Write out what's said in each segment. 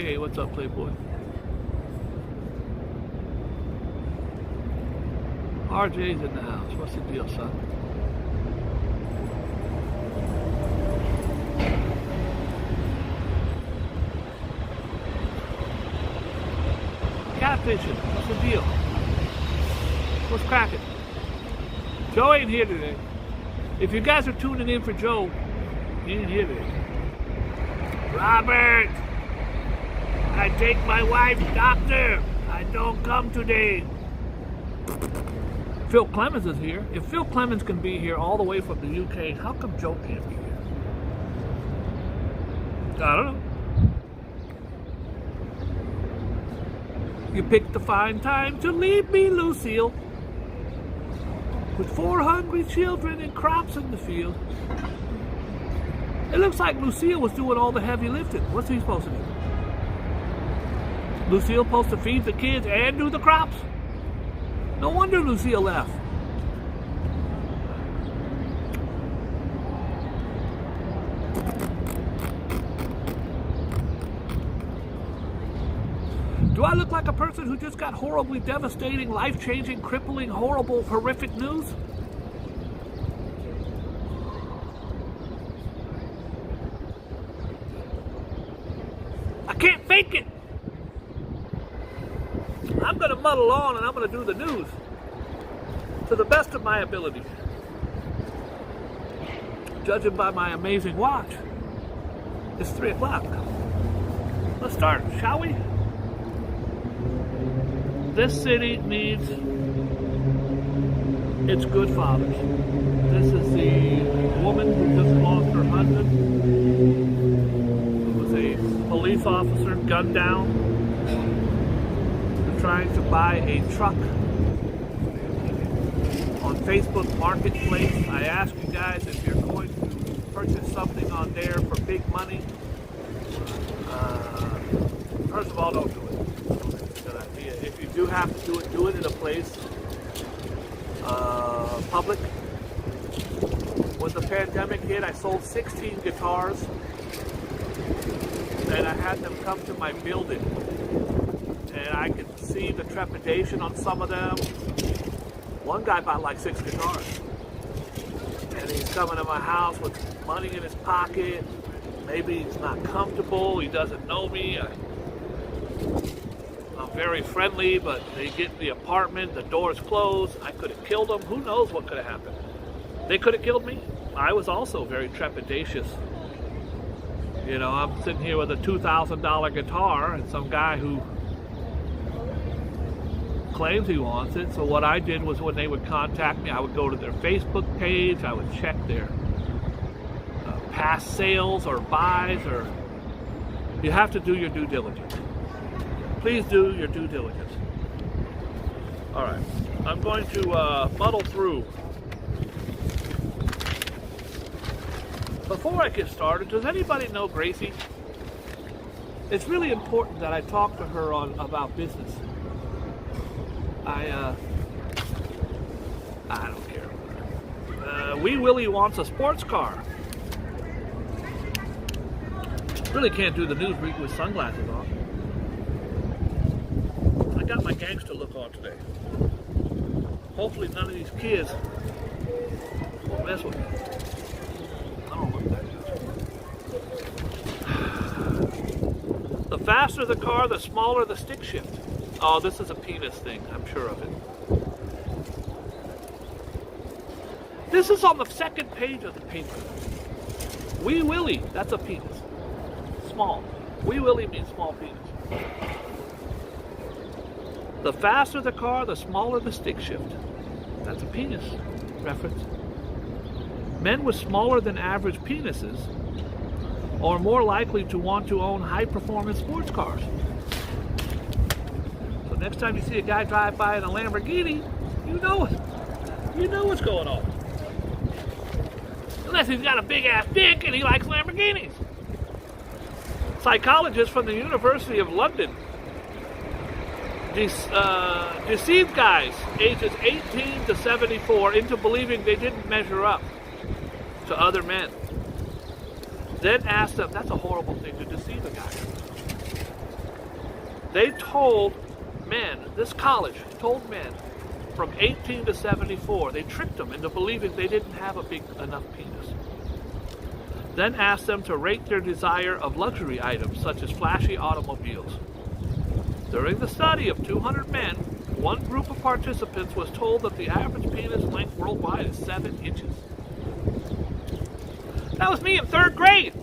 Hey, what's up, Playboy? RJ's in the house. What's the deal, son? Catfishing. What's the deal? What's cracking? Joe ain't here today. If you guys are tuning in for Joe, he ain't here today. Robert! I take my wife's doctor. I don't come today. Phil Clemens is here. If Phil Clemens can be here all the way from the UK, how come Joe can't be here? I don't know. You picked a fine time to leave me, Lucille. With 4 hungry children and crops in the field. It looks like Lucille was doing all the heavy lifting. What's he supposed to do? Lucille supposed to feed the kids and do the crops? No wonder Lucille left. Do I look like a person who just got horribly devastating, life-changing, crippling, horrible, horrific news? I can't fake it. I'm going to muddle on and I'm going to do the news to the best of my ability. Judging by my amazing watch, it's 3 o'clock. Let's start, shall we? This city needs its good fathers. This is the woman who just lost her husband, who was a police officer, gunned down, trying to buy a truck on Facebook Marketplace. I ask you guys, if you're going to purchase something on there for big money, first of all, don't do it. It's a good idea. If you do have to do it in a place public. When the pandemic hit, I sold 16 guitars, and I had them come to my building. And I could see the trepidation on some of them. One guy bought like 6 guitars. And he's coming to my house with money in his pocket. Maybe he's not comfortable. He doesn't know me. I'm very friendly, but they get in the apartment. The door's closed. I could have killed them. Who knows what could have happened? They could have killed me. I was also very trepidatious. You know, I'm sitting here with a $2,000 guitar and some guy who claims he wants it. So what I did was, when they would contact me, I would go to their Facebook page, I would check their past sales or buys, or you have to do your due diligence. Please do your due diligence. All right, I'm going to muddle through. Before I get started, does anybody know Gracie? It's really important that I talk to her about business. I don't care. Wee Willie wants a sports car. Really can't do the news with sunglasses on. I got my gangster look on today. Hopefully none of these kids will mess with me. I don't look that good. The faster the car, the smaller the stick shift. Oh, this is a penis thing, I'm sure of it. This is on the second page of the paper. Wee Willie, that's a penis. Small. Wee Willie means small penis. The faster the car, the smaller the stick shift. That's a penis reference. Men with smaller than average penises are more likely to want to own high-performance sports cars. So next time you see a guy drive by in a Lamborghini, you know what's going on. Unless he's got a big-ass dick and he likes Lamborghinis. Psychologists from the University of London deceived guys ages 18 to 74 into believing they didn't measure up to other men. Then asked them, that's a horrible thing to deceive a guy. They told men, this college told men from 18 to 74, they tricked them into believing they didn't have a big enough penis. Then asked them to rate their desire of luxury items such as flashy automobiles. During the study of 200 men, one group of participants was told that the average penis length worldwide is 7 inches. That was me in 3rd grade.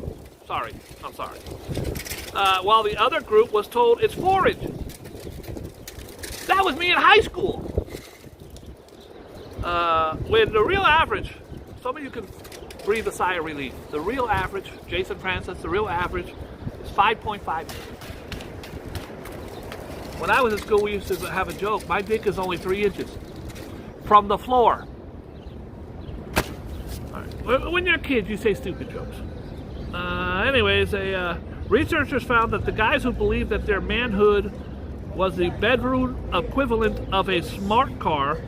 I'm sorry. While the other group was told it's 4 inches. That was me in high school. When the real average, some of you can breathe a sigh of relief. The real average, Jason Francis, the real average is 5.5 inches. When I was in school, we used to have a joke. My dick is only 3 inches from the floor. All right. When you're a kid, you say stupid jokes. Anyways, researchers found that the guys who believed that their manhood was the bedroom equivalent of a smart car,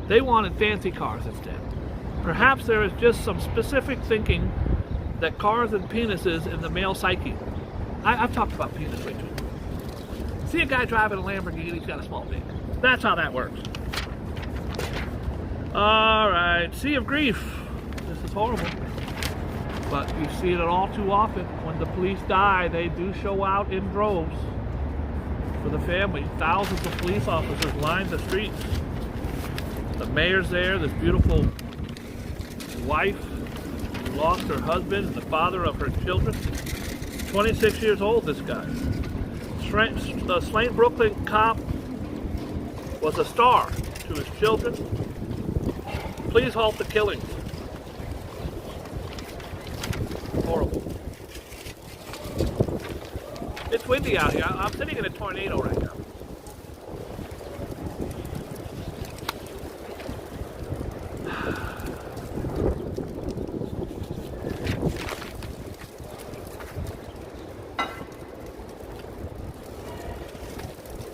they wanted fancy cars instead. Perhaps there is just some specific thinking that cars and penises in the male psyche. I've talked about penis way too much. See a guy driving a Lamborghini, he's got a small dick. That's how that works. Alright, sea of grief. This is horrible. But you see it all too often. When the police die, they do show out in droves for the family. Thousands of police officers line the streets. The mayor's there, this beautiful wife who lost her husband and the father of her children. 26 years old, this guy. The slain Brooklyn cop was a star to his children. Please halt the killings. Horrible. It's windy out here. I'm sitting in a tornado right now.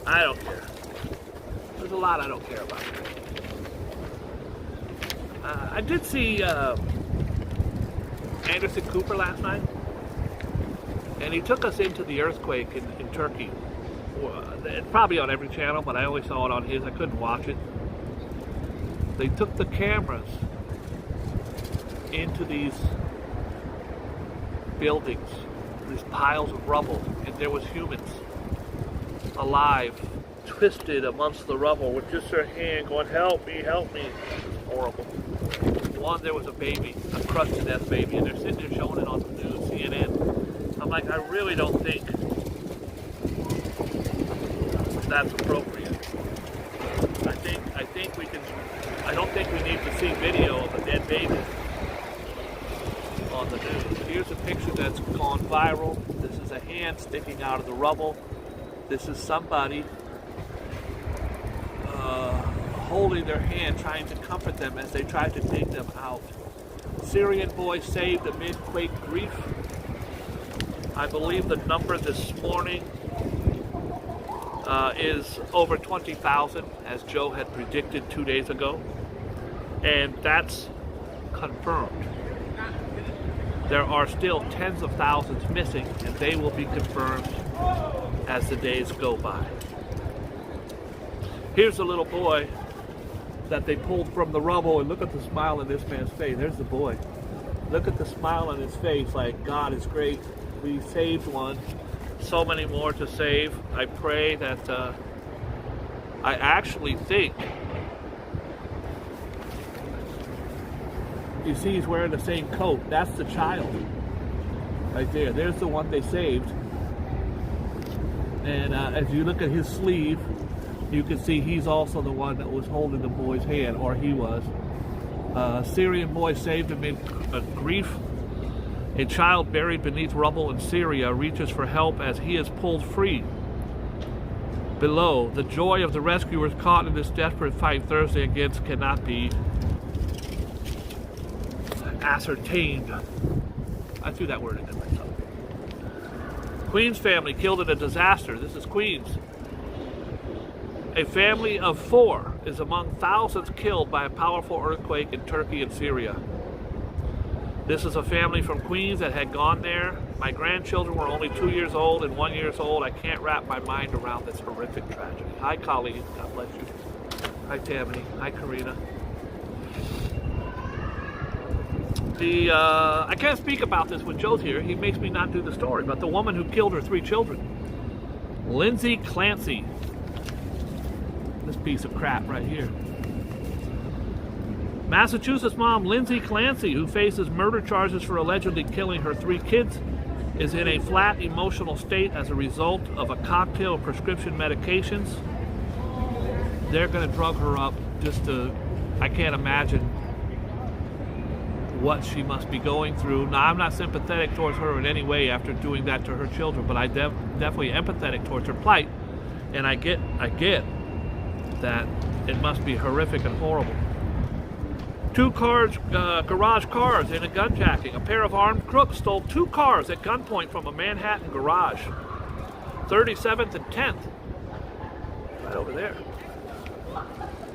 I don't care. There's a lot I don't care about. I did see Anderson Cooper last night, and he took us into the earthquake in Turkey. It's probably on every channel, but I only saw it on his. I couldn't watch it. They took the cameras into these buildings, these piles of rubble, and there was humans alive, twisted amongst the rubble with just their hand going, help me, help me. It was horrible. One, there was a baby, a crushed to death baby, and they're sitting there showing it on the news, CNN. I'm like, I really don't think that's appropriate. I don't think we need to see video of a dead baby on the news. Here's a picture that's gone viral. This is a hand sticking out of the rubble. This is somebody holding their hand, trying to comfort them as they try to take them out. Syrian boy saved amid quake grief. I believe the number this morning is over 20,000, as Joe had predicted 2 days ago. And that's confirmed. There are still tens of thousands missing, and they will be confirmed as the days go by. Here's a little boy that they pulled from the rubble, and look at the smile on this man's face. There's the boy. Look at the smile on his face, like God is great. We saved one. So many more to save. I pray that I actually think, you see he's wearing the same coat. That's the child right there. There's the one they saved. And as you look at his sleeve, you can see he's also the one that was holding the boy's hand, or he was. Syrian boy saved amid grief. A child buried beneath rubble in Syria reaches for help as he is pulled free. Below, the joy of the rescuers caught in this desperate fight Thursday against cannot be ascertained. I threw that word in there myself. Queens family killed in a disaster. This is Queens. A family of 4 is among thousands killed by a powerful earthquake in Turkey and Syria. This is a family from Queens that had gone there My grandchildren were only 2 years old and 1 year old. I can't wrap my mind around this horrific tragedy. Hi, Colleen. God bless you. Hi, Tammany. Hi, Karina. I can't speak about this when Joe's here. He makes me not do the story. But the woman who killed her 3 children, Lindsay Clancy. This piece of crap right here. Massachusetts mom Lindsay Clancy, who faces murder charges for allegedly killing her 3 kids, is in a flat emotional state as a result of a cocktail of prescription medications. They're going to drug her up just to, I can't imagine what she must be going through. Now, I'm not sympathetic towards her in any way after doing that to her children, but I definitely empathetic towards her plight, and I get that it must be horrific and horrible. 2 cars, garage cars in a gunjacking. A pair of armed crooks stole 2 cars at gunpoint from a Manhattan garage. 37th and 10th. Right over there.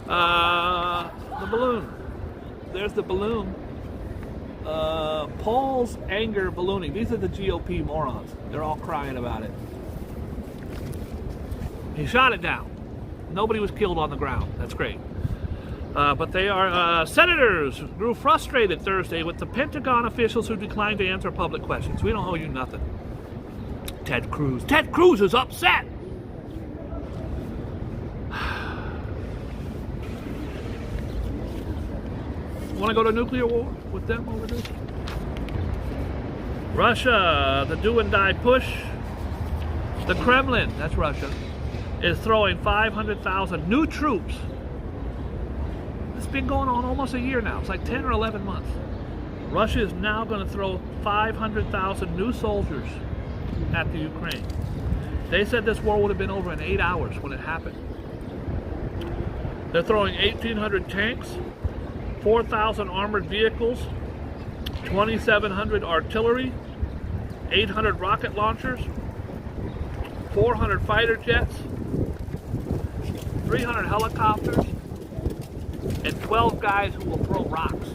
The balloon. There's the balloon. Paul's anger ballooning. These are the GOP morons. They're all crying about it. He shot it down. Nobody was killed on the ground. That's great. But they are, senators grew frustrated Thursday with the Pentagon officials who declined to answer public questions. We don't owe you nothing. Ted Cruz. Ted Cruz is upset. Want to go to nuclear war with them over this? Russia, the do and die push. The Kremlin, that's Russia, is throwing 500,000 new troops. It's been going on almost a year now. It's like 10 or 11 months. Russia is now going to throw 500,000 new soldiers at the Ukraine. They said this war would have been over in 8 hours when it happened. They're throwing 1,800 tanks, 4,000 armored vehicles, 2,700 artillery, 800 rocket launchers, 400 fighter jets, 300 helicopters, and 12 guys who will throw rocks.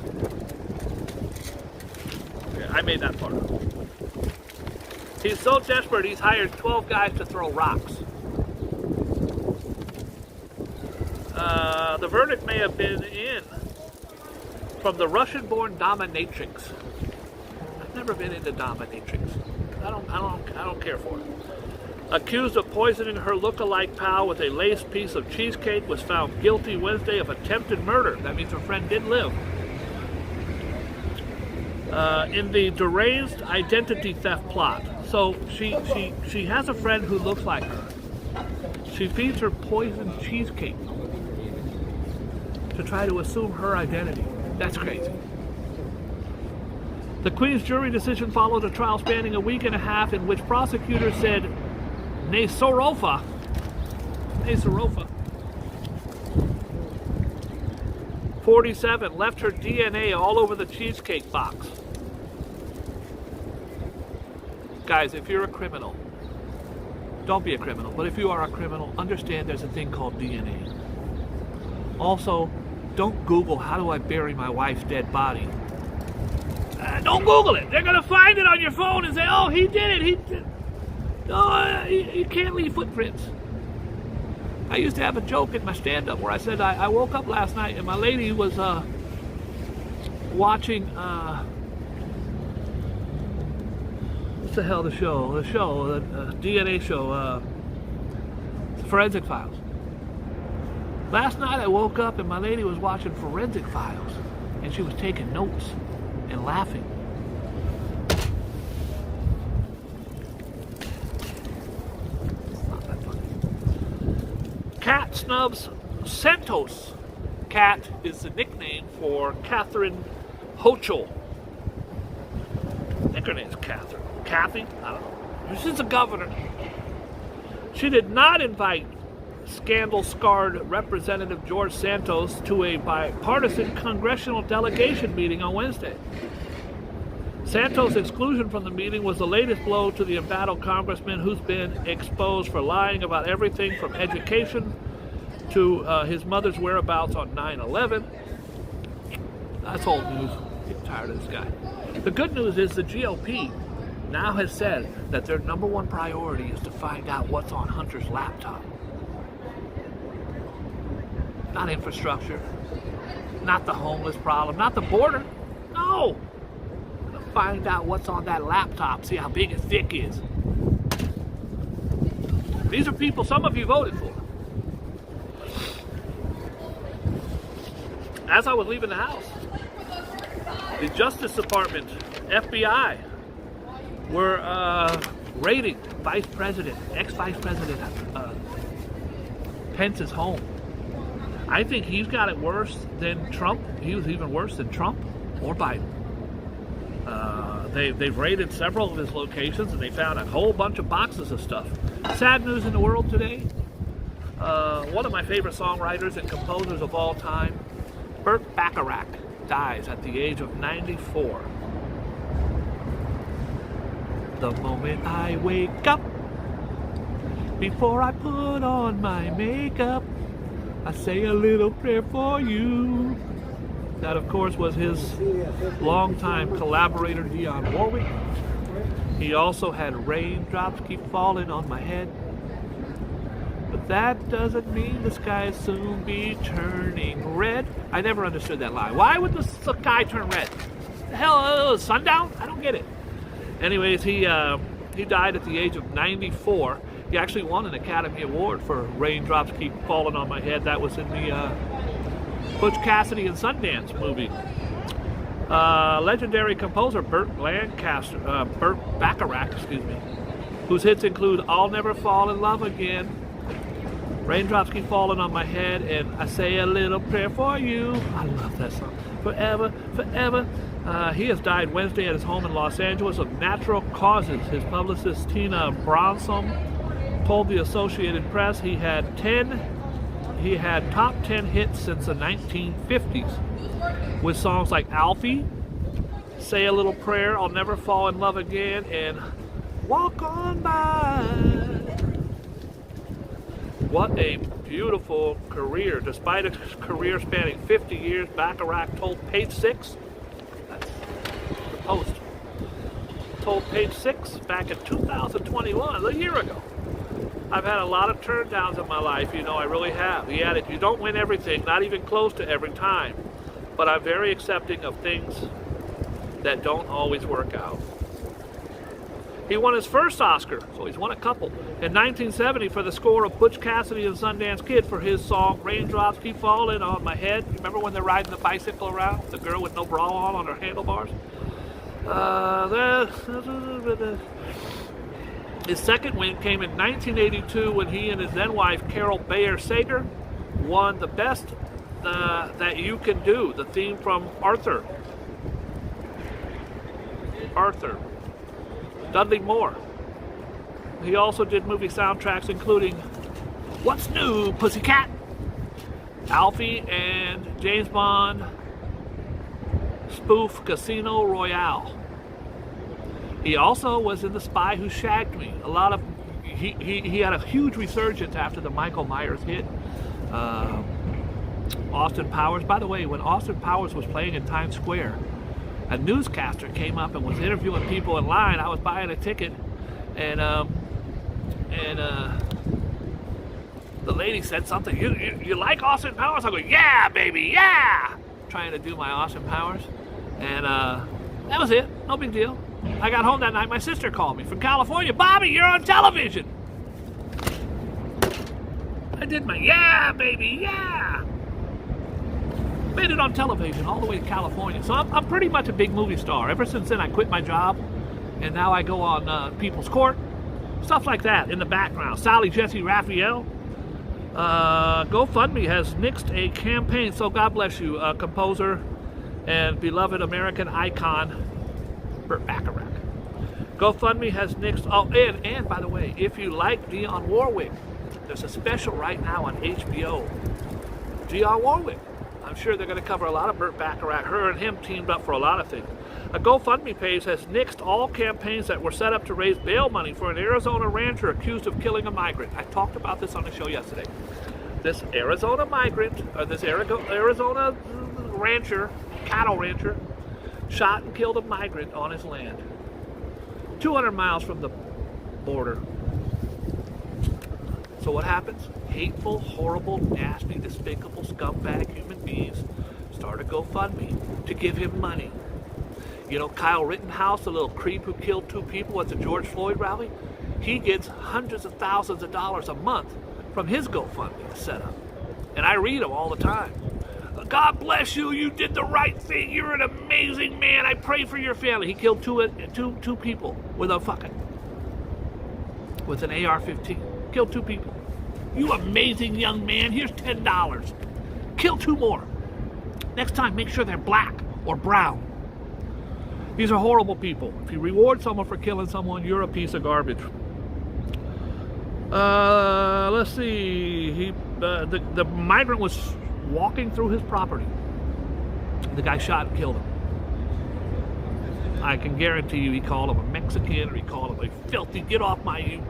Okay, I made that part up. He's so desperate, he's hired 12 guys to throw rocks. The verdict may have been in from the Russian-born dominatrix. I've never been into dominatrix. I don't care for it. Accused of poisoning her look-alike pal with a laced piece of cheesecake, was found guilty Wednesday of attempted murder. That means her friend did live. In the deranged identity theft plot. So she has a friend who looks like her. She feeds her poisoned cheesecake to try to assume her identity. That's crazy. The Queen's jury decision followed a trial spanning a week and a half in which prosecutors said Nesorova, 47, left her DNA all over the cheesecake box. Guys, if you're a criminal, don't be a criminal, but if you are a criminal, understand there's a thing called DNA. Also, don't Google, how do I bury my wife's dead body? Don't Google it. They're going to find it on your phone and say, oh, he did it. No, you can't leave footprints. I used to have a joke in my stand-up where I said I woke up last night and my lady was watching, what's the hell the show? The DNA show, Forensic Files. Last night I woke up and my lady was watching Forensic Files and she was taking notes and laughing. It's not that funny. Cat snubs Santos. Cat is the nickname for Catherine Hochul. I think her name's Catherine. Kathy? I don't know. She's the governor. She did not invite scandal-scarred Representative George Santos to a bipartisan congressional delegation meeting on Wednesday. Santos' exclusion from the meeting was the latest blow to the embattled congressman who's been exposed for lying about everything from education to his mother's whereabouts on 9/11. That's old news. I'm getting tired of this guy. The good news is the GOP now has said that their number one priority is to find out what's on Hunter's laptop. Not infrastructure, not the homeless problem, not the border. No! Find out what's on that laptop, see how big and thick is. These are people some of you voted for. As I was leaving the house, the Justice Department, FBI, were raiding Vice President, ex-Vice President Pence's home. I think he's got it worse than Trump. He was even worse than Trump or Biden. They've raided several of his locations and they found a whole bunch of boxes of stuff. Sad news in the world today. One of my favorite songwriters and composers of all time, Burt Bacharach, dies at the age of 94. The moment I wake up, before I put on my makeup, I say a little prayer for you. That, of course, was his longtime collaborator, Dionne Warwick. He also had Raindrops Keep Falling on My Head. But that doesn't mean the sky soon be turning red. I never understood that line. Why would the sky turn red? The hell, sundown? I don't get it. Anyways, he died at the age of 94. He actually won an Academy Award for Raindrops Keep Falling on My Head. That was in the Butch Cassidy and Sundance movie. Legendary composer Burt Bacharach, whose hits include I'll Never Fall in Love Again, Raindrops Keep Falling on My Head, and I Say a Little Prayer for You. I love that song. Forever, forever. He has died Wednesday at his home in Los Angeles of natural causes. His publicist Tina Bronson told the Associated Press he had top 10 hits since the 1950s with songs like Alfie, Say a Little Prayer, I'll Never Fall in Love Again, and Walk On By. What a beautiful career. Despite a career spanning 50 years, Bacharach told Page 6, that's the Post, told Page 6 back in 2021, a year ago, I've had a lot of turn downs in my life, you know, I really have. He added, you don't win everything, not even close to every time, but I'm very accepting of things that don't always work out. He won his first Oscar, so he's won a couple, in 1970 for the score of Butch Cassidy and Sundance Kid for his song Raindrops Keep Falling on My Head. Remember when they're riding the bicycle around? The girl with no bra on her handlebars? His second win came in 1982 when he and his then wife Carol Bayer Sager won the Best That You Can Do, the theme from Arthur. Dudley Moore. He also did movie soundtracks including What's New, Pussycat, Alfie, and James Bond spoof Casino Royale. He also was in The Spy Who Shagged Me. He had a huge resurgence after the Michael Myers hit. Austin Powers. By the way, when Austin Powers was playing in Times Square, a newscaster came up and was interviewing people in line. I was buying a ticket, and the lady said something. You like Austin Powers? I go, yeah, baby, yeah. Trying to do my Austin Powers, and that was it. No big deal. I got home that night. My sister called me from California. Bobby, you're on television. I did my yeah, baby, yeah. Made it on television all the way to California. So I'm pretty much a big movie star. Ever since then, I quit my job, and now I go on People's Court, stuff like that in the background. Sally Jesse Raphael. GoFundMe has nixed a campaign. So God bless you, composer and beloved American icon, Burt Bacharach. GoFundMe has nixed. Oh, and by the way, if you like Dionne Warwick, there's a special right now on HBO. Dionne Warwick. I'm sure they're going to cover a lot of Burt Bacharach. Her and him teamed up for a lot of things. A GoFundMe page has nixed all campaigns that were set up to raise bail money for an Arizona rancher accused of killing a migrant. I talked about this on the show yesterday. This Arizona migrant, or this Arizona rancher, cattle rancher, shot and killed a migrant on his land. 200 miles from the border. So what happens? Hateful, horrible, nasty, despicable, scumbag human beings start a GoFundMe to give him money. You know, Kyle Rittenhouse, the little creep who killed 2 people at the George Floyd rally, he gets hundreds of thousands of dollars a month from his GoFundMe set up. And I read them all the time. God bless you, you did the right thing, you're an amazing man, I pray for your family. He killed two people with an AR-15. Killed 2 people. You amazing young man, here's $10. Kill 2 more. Next time, make sure they're black or brown. These are horrible people. If you reward someone for killing someone, you're a piece of garbage. Let's see. The migrant was walking through his property. The guy shot and killed him. I can guarantee you he called him a Mexican, or he called him a filthy, get off my...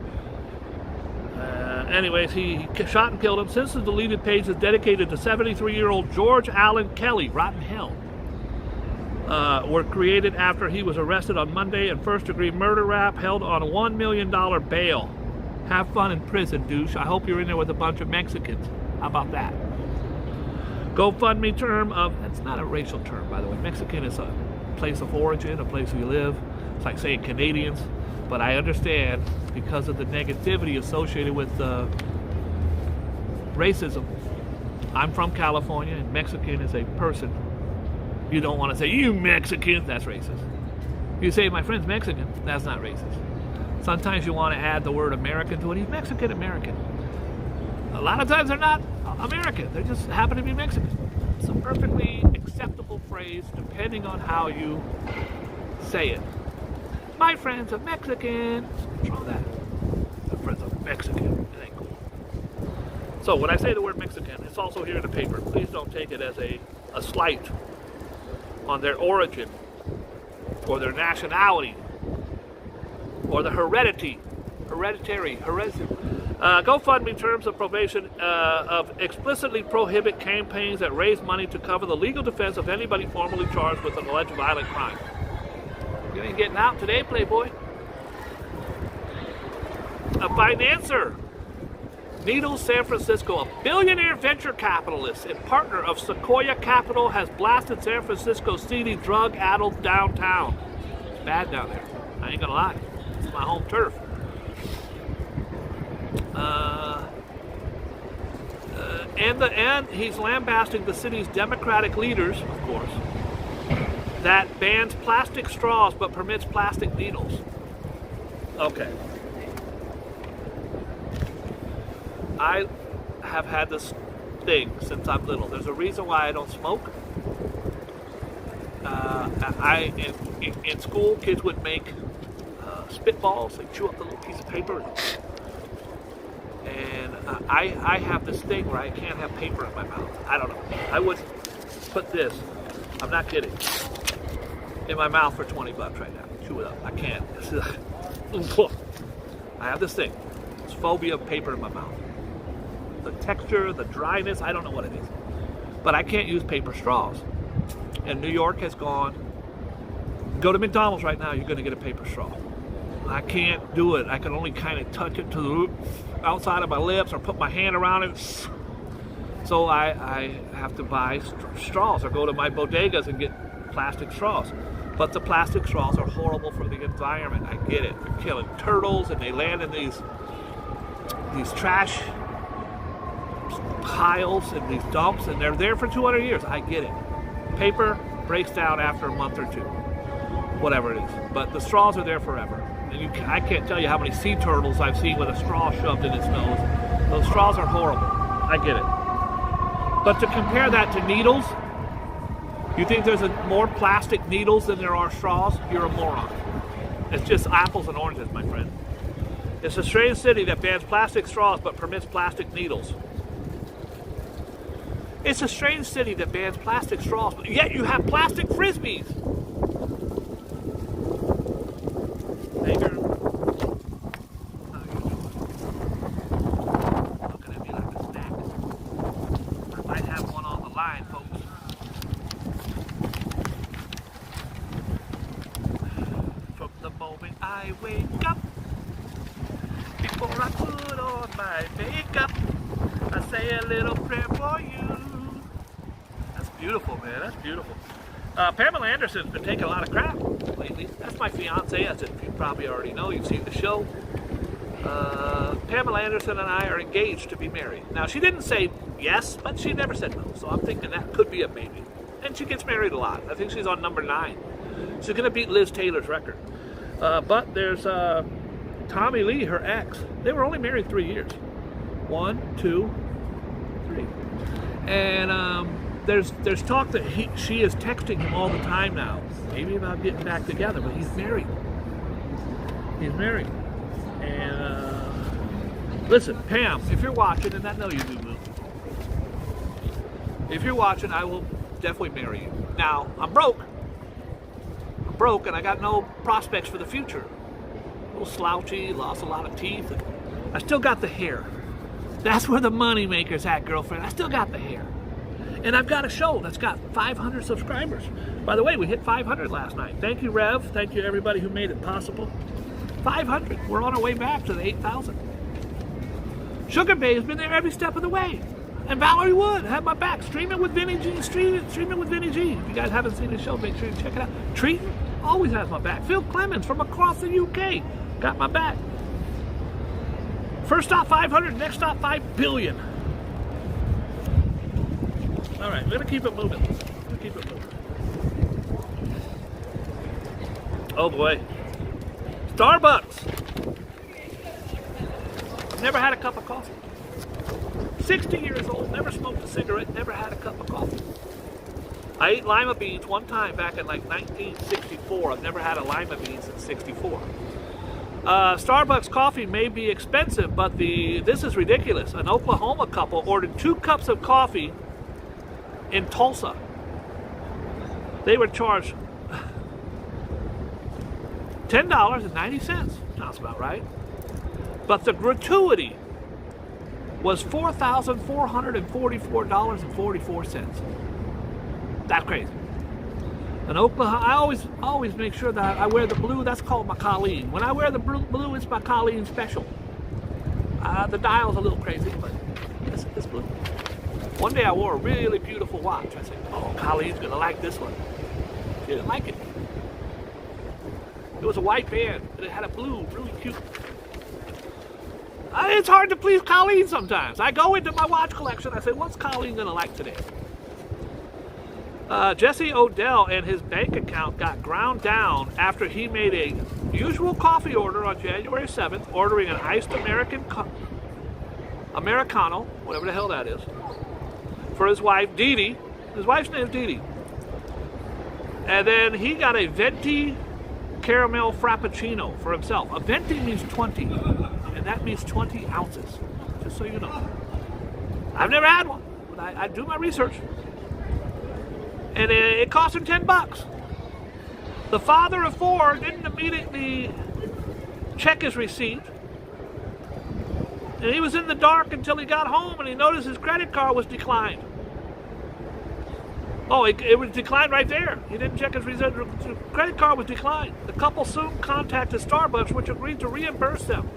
Anyways, he shot and killed him. Since the deleted page is dedicated to 73-year-old George Allen Kelly, rotten hell, were created after he was arrested on Monday and first-degree murder rap, held on a $1 million bail. Have fun in prison, douche. I hope you're in there with a bunch of Mexicans. How about that? GoFundMe term of... That's not a racial term, by the way. Mexican is a place of origin, a place where you live. It's like saying Canadians. But I understand, because of the negativity associated with racism. I'm from California, and Mexican is a person. You don't want to say, you Mexicans, that's racist. You say, my friend's Mexican, that's not racist. Sometimes you want to add the word American to it. He's Mexican American. A lot of times they're not American. They just happen to be Mexican. It's a perfectly acceptable phrase depending on how you say it. My friend's a Mexican. What's wrong with that? My friend's a Mexican. It ain't cool. So when I say the word Mexican, it's also here in the paper. Please don't take it as a slight on their origin or their nationality or the hereditary. GoFundMe terms of probation of explicitly prohibit campaigns that raise money to cover the legal defense of anybody formally charged with an alleged violent crime. You ain't getting out today, Playboy. A financer. Needles San Francisco, a billionaire venture capitalist and partner of Sequoia Capital, has blasted San Francisco's seedy, drug-addled downtown. It's bad down there. I ain't gonna lie. It's my home turf. And he's lambasting the city's Democratic leaders, of course, that bans plastic straws but permits plastic needles. Okay. I have had this thing since I'm little. There's a reason why I don't smoke. In school, kids would make spitballs. They chew up the little piece of paper. And I have this thing where I can't have paper in my mouth. I don't know. I would put this, I'm not kidding, in my mouth for $20 right now. Chew it up. I can't. I have this thing. It's phobia of paper in my mouth. The texture, the dryness, I don't know what it is. But I can't use paper straws. And New York has gone, go to McDonald's right now, you're going to get a paper straw. I can't do it. I can only kind of touch it to the outside of my lips or put my hand around it. So I have to buy straws or go to my bodegas and get plastic straws. But the plastic straws are horrible for the environment. I get it. They're killing turtles and they land in these trash piles and these dumps, and they're there for 200 years. I get it. Paper breaks down after a month or two, whatever it is. But the straws are there forever. And I can't tell you how many sea turtles I've seen with a straw shoved in its nose. Those straws are horrible. I get it. But to compare that to needles, you think there's more plastic needles than there are straws? You're a moron. It's just apples and oranges, my friend. It's a strange city that bans plastic straws but permits plastic needles. It's a strange city that bans plastic straws, but yet you have plastic frisbees. Hey, girl. How you doing? Looking at me like a snack. I might have one on the line, folks. From the moment I wake up. Before I put on my makeup, I say a little prayer for you. That's beautiful, man. That's beautiful. Pamela Anderson's been taking a lot of crap lately. That's my fiance, as you probably already know. You've seen the show. Pamela Anderson and I are engaged to be married. Now, she didn't say yes, but she never said no. So I'm thinking that could be a maybe. And she gets married a lot. I think she's on number 9. She's going to beat Liz Taylor's record. But there's Tommy Lee, her ex. They were only married 3 years. 1, 2, 3. And there's talk that she is texting him all the time now. Maybe about getting back together, but he's married. He's married. And listen, Pam, if you're watching, and I know you do, Boo. If you're watching, I will definitely marry you. Now, I'm broke. And I got no prospects for the future. A little slouchy, lost a lot of teeth. I still got the hair. That's where the money maker's at, girlfriend. I still got the hair. And I've got a show that's got 500 subscribers. By the way, we hit 500 last night. Thank you, Rev. Thank you, everybody who made it possible. 500. We're on our way back to the 8,000. Sugar Babe's been there every step of the way. And Valerie Wood had my back. Streaming with Vinny G. Streaming with Vinny G. If you guys haven't seen the show, make sure you check it out. Treaton always has my back. Phil Clemens from across the UK got my back. First stop 500, next stop 5 billion. All right, we're gonna keep it moving. Oh boy, Starbucks. Never had a cup of coffee. 60 years old, never smoked a cigarette, never had a cup of coffee. I ate lima beans one time back in like 1964. I've never had a lima bean since 64. Starbucks coffee may be expensive, but this is ridiculous. An Oklahoma couple ordered 2 cups of coffee in Tulsa. They were charged $10.90. Sounds about right. But the gratuity was $4,444.44. That's crazy. In Oklahoma, I always make sure that I wear the blue. That's called my Colleen. When I wear the blue, it's my Colleen special. The dial's a little crazy, but it's blue. One day I wore a really beautiful watch. I said, oh, Colleen's gonna like this one. She didn't like it. It was a white band, and it had a blue, really cute. It's hard to please Colleen sometimes. I go into my watch collection, I say, what's Colleen gonna like today? Jesse Odell and his bank account got ground down after he made a usual coffee order on January 7th, ordering an iced Americano, whatever the hell that is, for his wife, Dee Dee. His wife's name is Dee Dee. And then he got a venti caramel frappuccino for himself. A venti means 20, and that means 20 ounces, just so you know. I've never had one, but I do my research. And it cost him $10. The father of 4 didn't immediately check his receipt. And he was in the dark until he got home and he noticed his credit card was declined. Oh, it was declined right there. He didn't check his receipt. The credit card was declined. The couple soon contacted Starbucks, which agreed to reimburse them.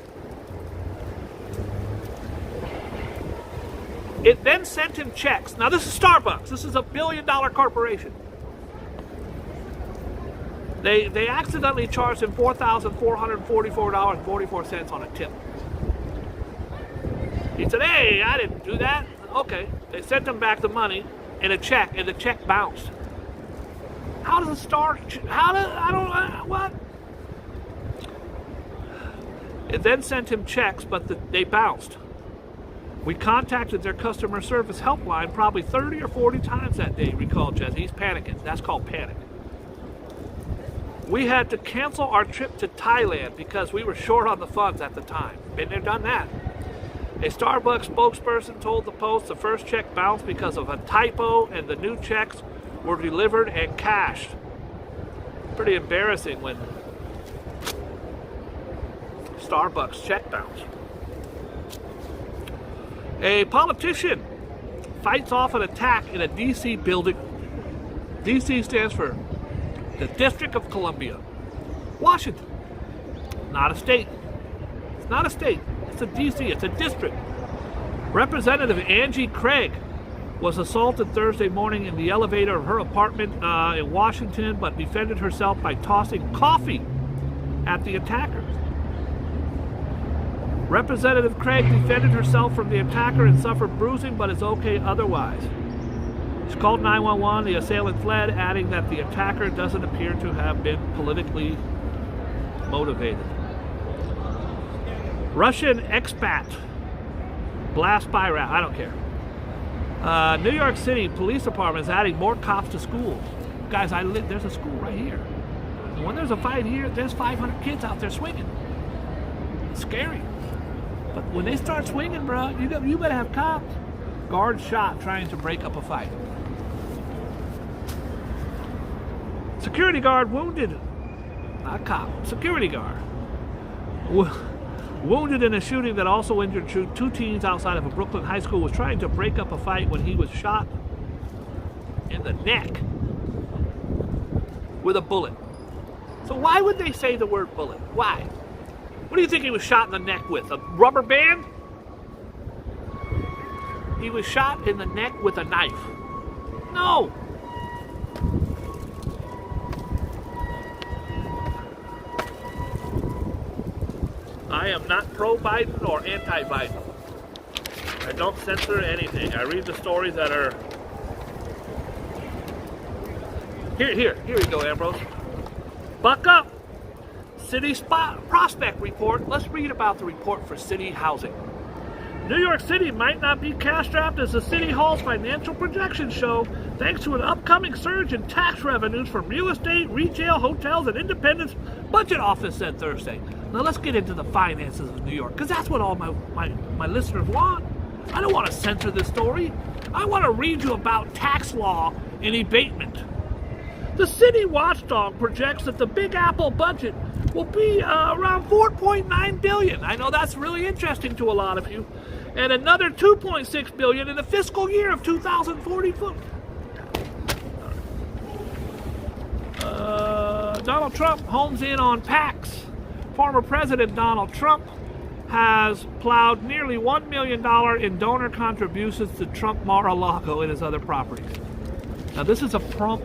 It then sent him checks. Now this is Starbucks. This is a billion-dollar corporation. They accidentally charged him $4,444.44 on a tip. He said, hey, I didn't do that. Okay. They sent him back the money in a check, and the check bounced. How does a star... what? It then sent him checks, but they bounced. We contacted their customer service helpline probably 30 or 40 times that day, recalled Jesse. He's panicking. That's called panic. We had to cancel our trip to Thailand because we were short on the funds at the time. Been there, done that. A Starbucks spokesperson told the Post the first check bounced because of a typo and the new checks were delivered and cashed. Pretty embarrassing when Starbucks check bounced. A politician fights off an attack in a D.C. building. D.C. stands for the District of Columbia, Washington. not a state. It's not a state. It's a D.C. It's a district. Representative Angie Craig was assaulted Thursday morning in the elevator of her apartment in Washington, but defended herself by tossing coffee at the attacker. Representative Craig defended herself from the attacker and suffered bruising, but is okay otherwise. She called 911. The assailant fled, adding that the attacker doesn't appear to have been politically motivated. Russian expat blast by rat. I don't care. New York City Police Department is adding more cops to schools. Guys, there's a school right here. And when there's a fight here, there's 500 kids out there swinging. It's scary. But when they start swinging, bro, you better have cops. Guard shot trying to break up a fight. Security guard wounded. Not a cop. Security guard. Wounded in a shooting that also injured two teens outside of a Brooklyn high school, was trying to break up a fight when he was shot in the neck with a bullet. So why would they say the word bullet? Why? What do you think he was shot in the neck with? A rubber band? He was shot in the neck with a knife. No! I am not pro-Biden or anti-Biden. I don't censor anything. I read the stories that are... Here we go, Ambrose. Buck up! City prospect report. Let's read about the report for city housing. New York City might not be cash-strapped as the City Hall's financial projections show, thanks to an upcoming surge in tax revenues from real estate, retail, hotels, and independents, Budget Office said Thursday. Now let's get into the finances of New York, because that's what all my listeners want. I don't want to censor this story. I want to read you about tax law and abatement. The city watchdog projects that the Big Apple budget will be around $4.9 billion. I know that's really interesting to a lot of you. And another $2.6 billion in the fiscal year of 2044. Donald Trump homes in on PACs. Former President Donald Trump has plowed nearly $1 million in donor contributions to Trump Mar-a-Lago and his other properties. Now this is a Trump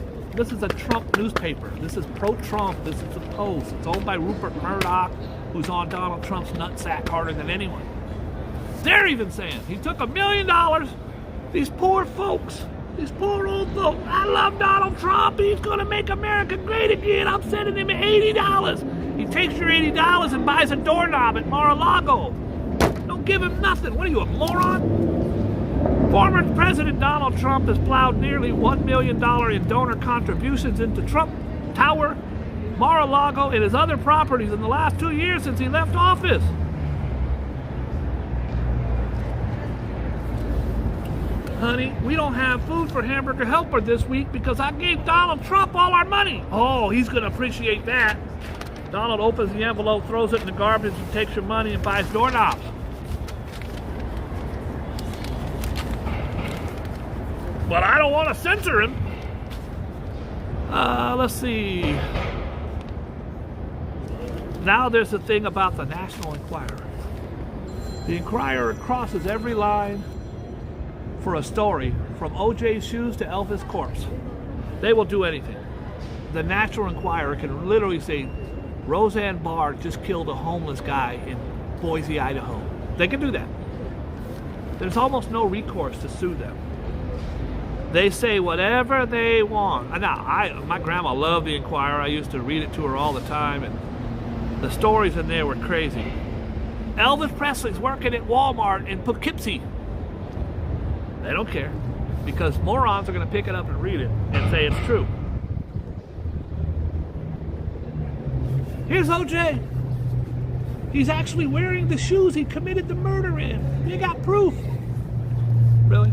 newspaper. This is pro-Trump. This is the Post. It's owned by Rupert Murdoch, who's on Donald Trump's nutsack harder than anyone. They're even saying he took $1 million. These poor folks, these poor old folks. I love Donald Trump. He's going to make America great again. I'm sending him $80. He takes your $80 and buys a doorknob at Mar-a-Lago. Don't give him nothing. What are you, a moron? Former President Donald Trump has plowed nearly $1 million in donor contributions into Trump Tower, Mar-a-Lago, and his other properties in the last 2 years since he left office. Honey, we don't have food for Hamburger Helper this week because I gave Donald Trump all our money. Oh, he's going to appreciate that. Donald opens the envelope, throws it in the garbage, and takes your money and buys doorknobs. But I don't want to censor him. Let's see. Now there's the thing about the National Enquirer. The Enquirer crosses every line for a story, from O.J.'s shoes to Elvis' corpse. They will do anything. The National Enquirer can literally say, Roseanne Barr just killed a homeless guy in Boise, Idaho. They can do that. There's almost no recourse to sue them. They say whatever they want. Now, my grandma loved the Enquirer. I used to read it to her all the time, and the stories in there were crazy. Elvis Presley's working at Walmart in Poughkeepsie. They don't care, because morons are going to pick it up and read it and say it's true. Here's OJ. He's actually wearing the shoes he committed the murder in. They got proof. Really?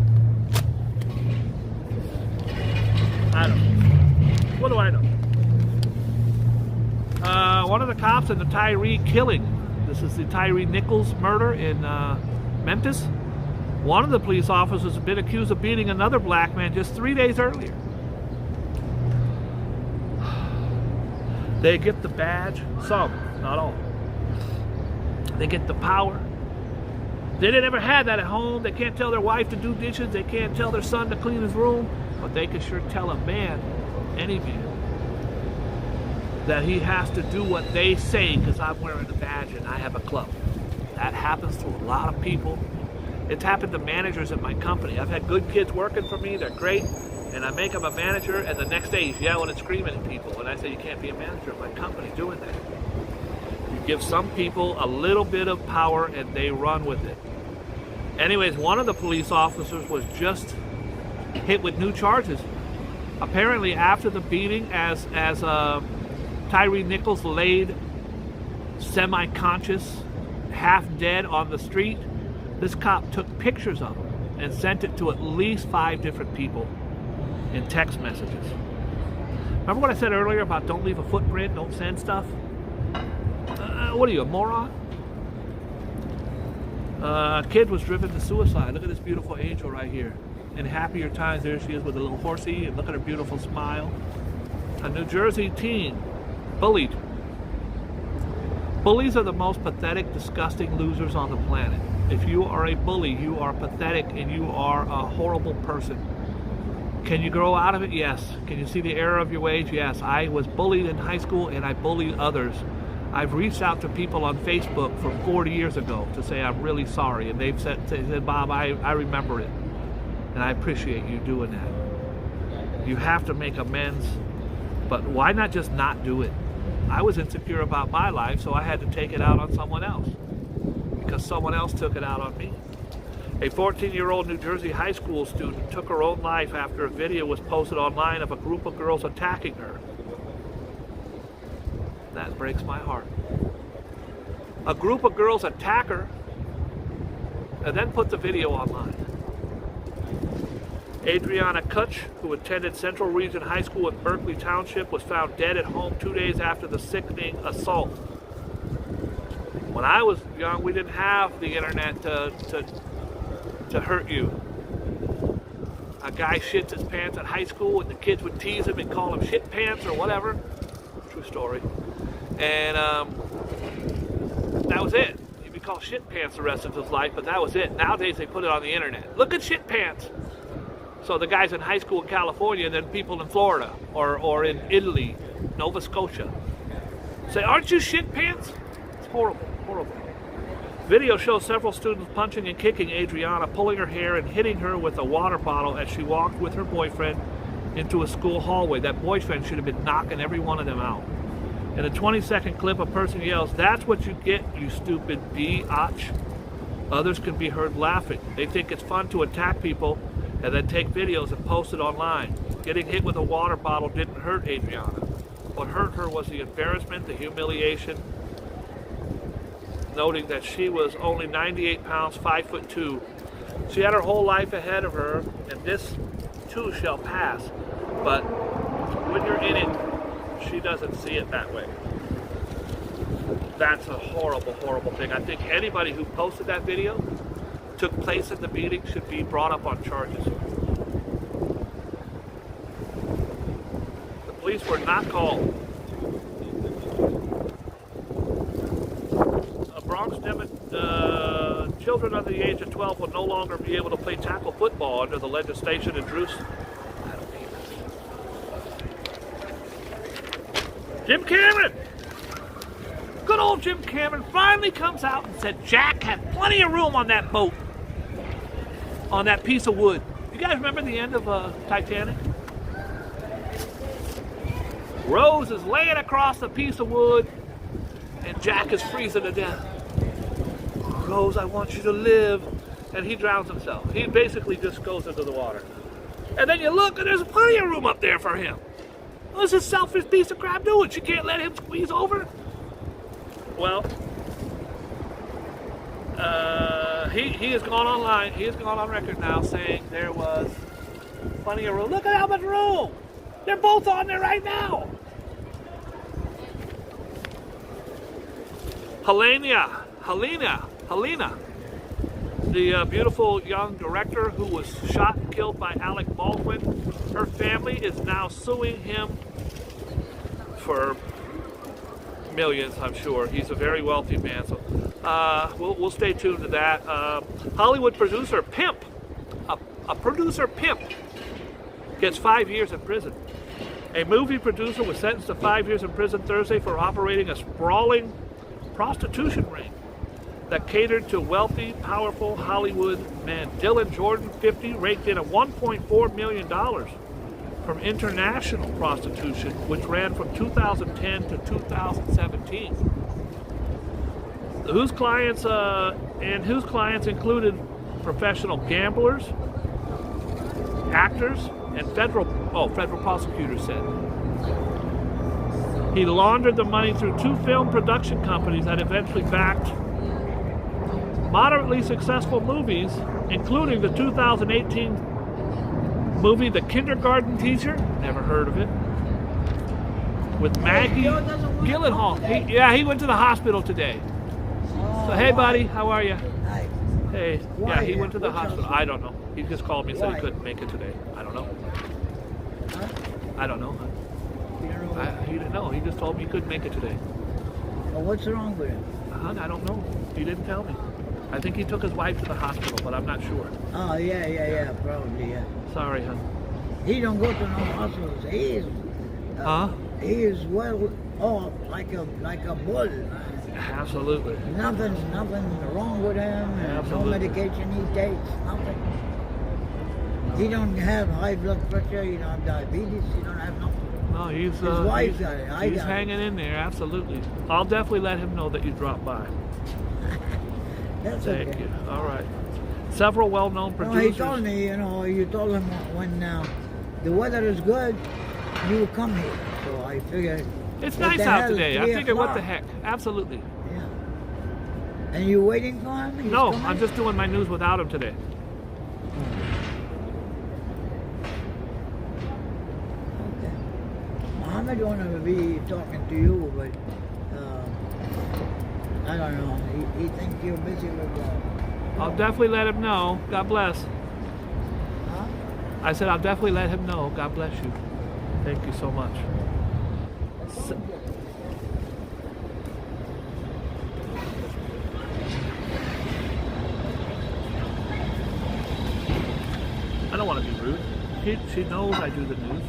I don't know. What do I know? One of the cops in the Tyree killing. This is the Tyree Nichols murder in Memphis. One of the police officers has been accused of beating another black man just 3 days earlier. They get the badge, some, not all. They get the power. They never had that at home. They can't tell their wife to do dishes. They can't tell their son to clean his room. But they can sure tell a man, any man, that he has to do what they say because I'm wearing a badge and I have a club. That happens to a lot of people. It's happened to managers at my company. I've had good kids working for me. They're great. And I make them a manager, and the next day he's yelling and screaming at people. And I say, you can't be a manager of my company doing that. You give some people a little bit of power, and they run with it. Anyways, one of the police officers was just hit with new charges. Apparently, after the beating, as Tyree Nichols laid semi-conscious, half dead on the street, this cop took pictures of him and sent it to at least 5 different people in text messages. Remember what I said earlier about don't leave a footprint, don't send stuff? What are you, a moron? A kid was driven to suicide. Look at this beautiful angel right here. In happier times, there she is with a little horsey, and look at her beautiful smile. A New Jersey teen bullied. Bullies are the most pathetic, disgusting losers on the planet. If you are a bully, you are pathetic and you are a horrible person. Can you grow out of it? Yes. Can you see the error of your ways? Yes. I was bullied in high school and I bullied others. I've reached out to people on Facebook from 40 years ago to say I'm really sorry, and they've said Bob, I remember it, and I appreciate you doing that. You have to make amends, but why not just not do it? I was insecure about my life, so I had to take it out on someone else because someone else took it out on me. A 14-year-old New Jersey high school student took her own life after a video was posted online of a group of girls attacking her. That breaks my heart. A group of girls attack her and then put the video online. Adriana Kutch, who attended Central Region High School in Berkeley Township, was found dead at home 2 days after the sickening assault. When I was young, we didn't have the internet to hurt you. A guy shits his pants at high school and the kids would tease him and call him shit pants or whatever. True story. And that was it. He'd be called shit pants the rest of his life, but that was it. Nowadays they put it on the internet. Look at shit pants. So the guys in high school in California and then people in Florida or in Italy, Nova Scotia say, aren't you shit pants? It's horrible, horrible. Video shows several students punching and kicking Adriana, pulling her hair and hitting her with a water bottle as she walked with her boyfriend into a school hallway. That boyfriend should have been knocking every one of them out. In a 20-second clip, a person yells, "That's what you get, you stupid biatch." Others can be heard laughing. They think it's fun to attack people and then take videos and post it online. Getting hit with a water bottle didn't hurt Adriana. What hurt her was the embarrassment, the humiliation, noting that she was only 98 pounds, 5'2". She had her whole life ahead of her, and this too shall pass. But when you're in it, she doesn't see it that way. That's a horrible, horrible thing. I think anybody who posted that video, took place in the meeting, should be brought up on charges. The police were not called. Children under the age of 12 will no longer be able to play tackle football under the legislation in Jerusalem. Jim Cameron! Good old Jim Cameron finally comes out and said Jack had plenty of room on that boat, on that piece of wood. You guys remember the end of Titanic? Rose is laying across a piece of wood and Jack is freezing to death. Rose, I want you to live. And he drowns himself. He basically just goes into the water. And then you look and there's plenty of room up there for him. What's this selfish piece of crap doing? She can't let him squeeze over? Well, he has gone online. He has gone on record now saying there was plenty of room. Look at how much room. They're both on there right now. Helena, the beautiful young director who was shot and killed by Alec Baldwin, her family is now suing him for millions, I'm sure. He's a very wealthy man. So We'll stay tuned to that. Hollywood producer pimp, a producer pimp, gets 5 years in prison. A movie producer was sentenced to 5 years in prison Thursday for operating a sprawling prostitution ring that catered to wealthy, powerful Hollywood men. Dylan Jordan, 50, raked in a $1.4 million from international prostitution, which ran from 2010 to 2017. Whose clients included professional gamblers, actors, and federal prosecutors said. He laundered the money through 2 film production companies that eventually backed moderately successful movies, including the 2018 movie The Kindergarten Teacher, never heard of it, with Maggie Gyllenhaal. He went to the hospital today. So, hey buddy, how are you? Hi. Hey, yeah, he went to the hospital. I don't know. He just called me and said he couldn't make it today. I don't know. Huh? I don't know. You don't know He didn't know. He just told me he couldn't make it today. Well, what's wrong with him? I don't know. He didn't tell me. I think he took his wife to the hospital, but I'm not sure. Oh, yeah, probably, yeah. Sorry, hon. He don't go to no hospitals. He is well off like a bull. Absolutely. Nothing wrong with him. No medication he takes. Nothing. He don't have high blood pressure. He don't have diabetes. He don't have nothing. No, His wife got it. He's hanging in there. Absolutely. I'll definitely let him know that you dropped by. That's Thank okay. you. All right. Several well-known producers. He told me, you told him when the weather is good, you will come here. So I figured. It's nice out today. I figured, what the heck? Absolutely. Yeah. And you waiting for him? He's No, coming? I'm just doing my news without him today. Okay. Mohammed wanted to be talking to you, but I don't know. He thinks you're busy with I'll definitely let him know. God bless. Huh? I said I'll definitely let him know. God bless you. Thank you so much. I don't want to be rude. She knows I do the news.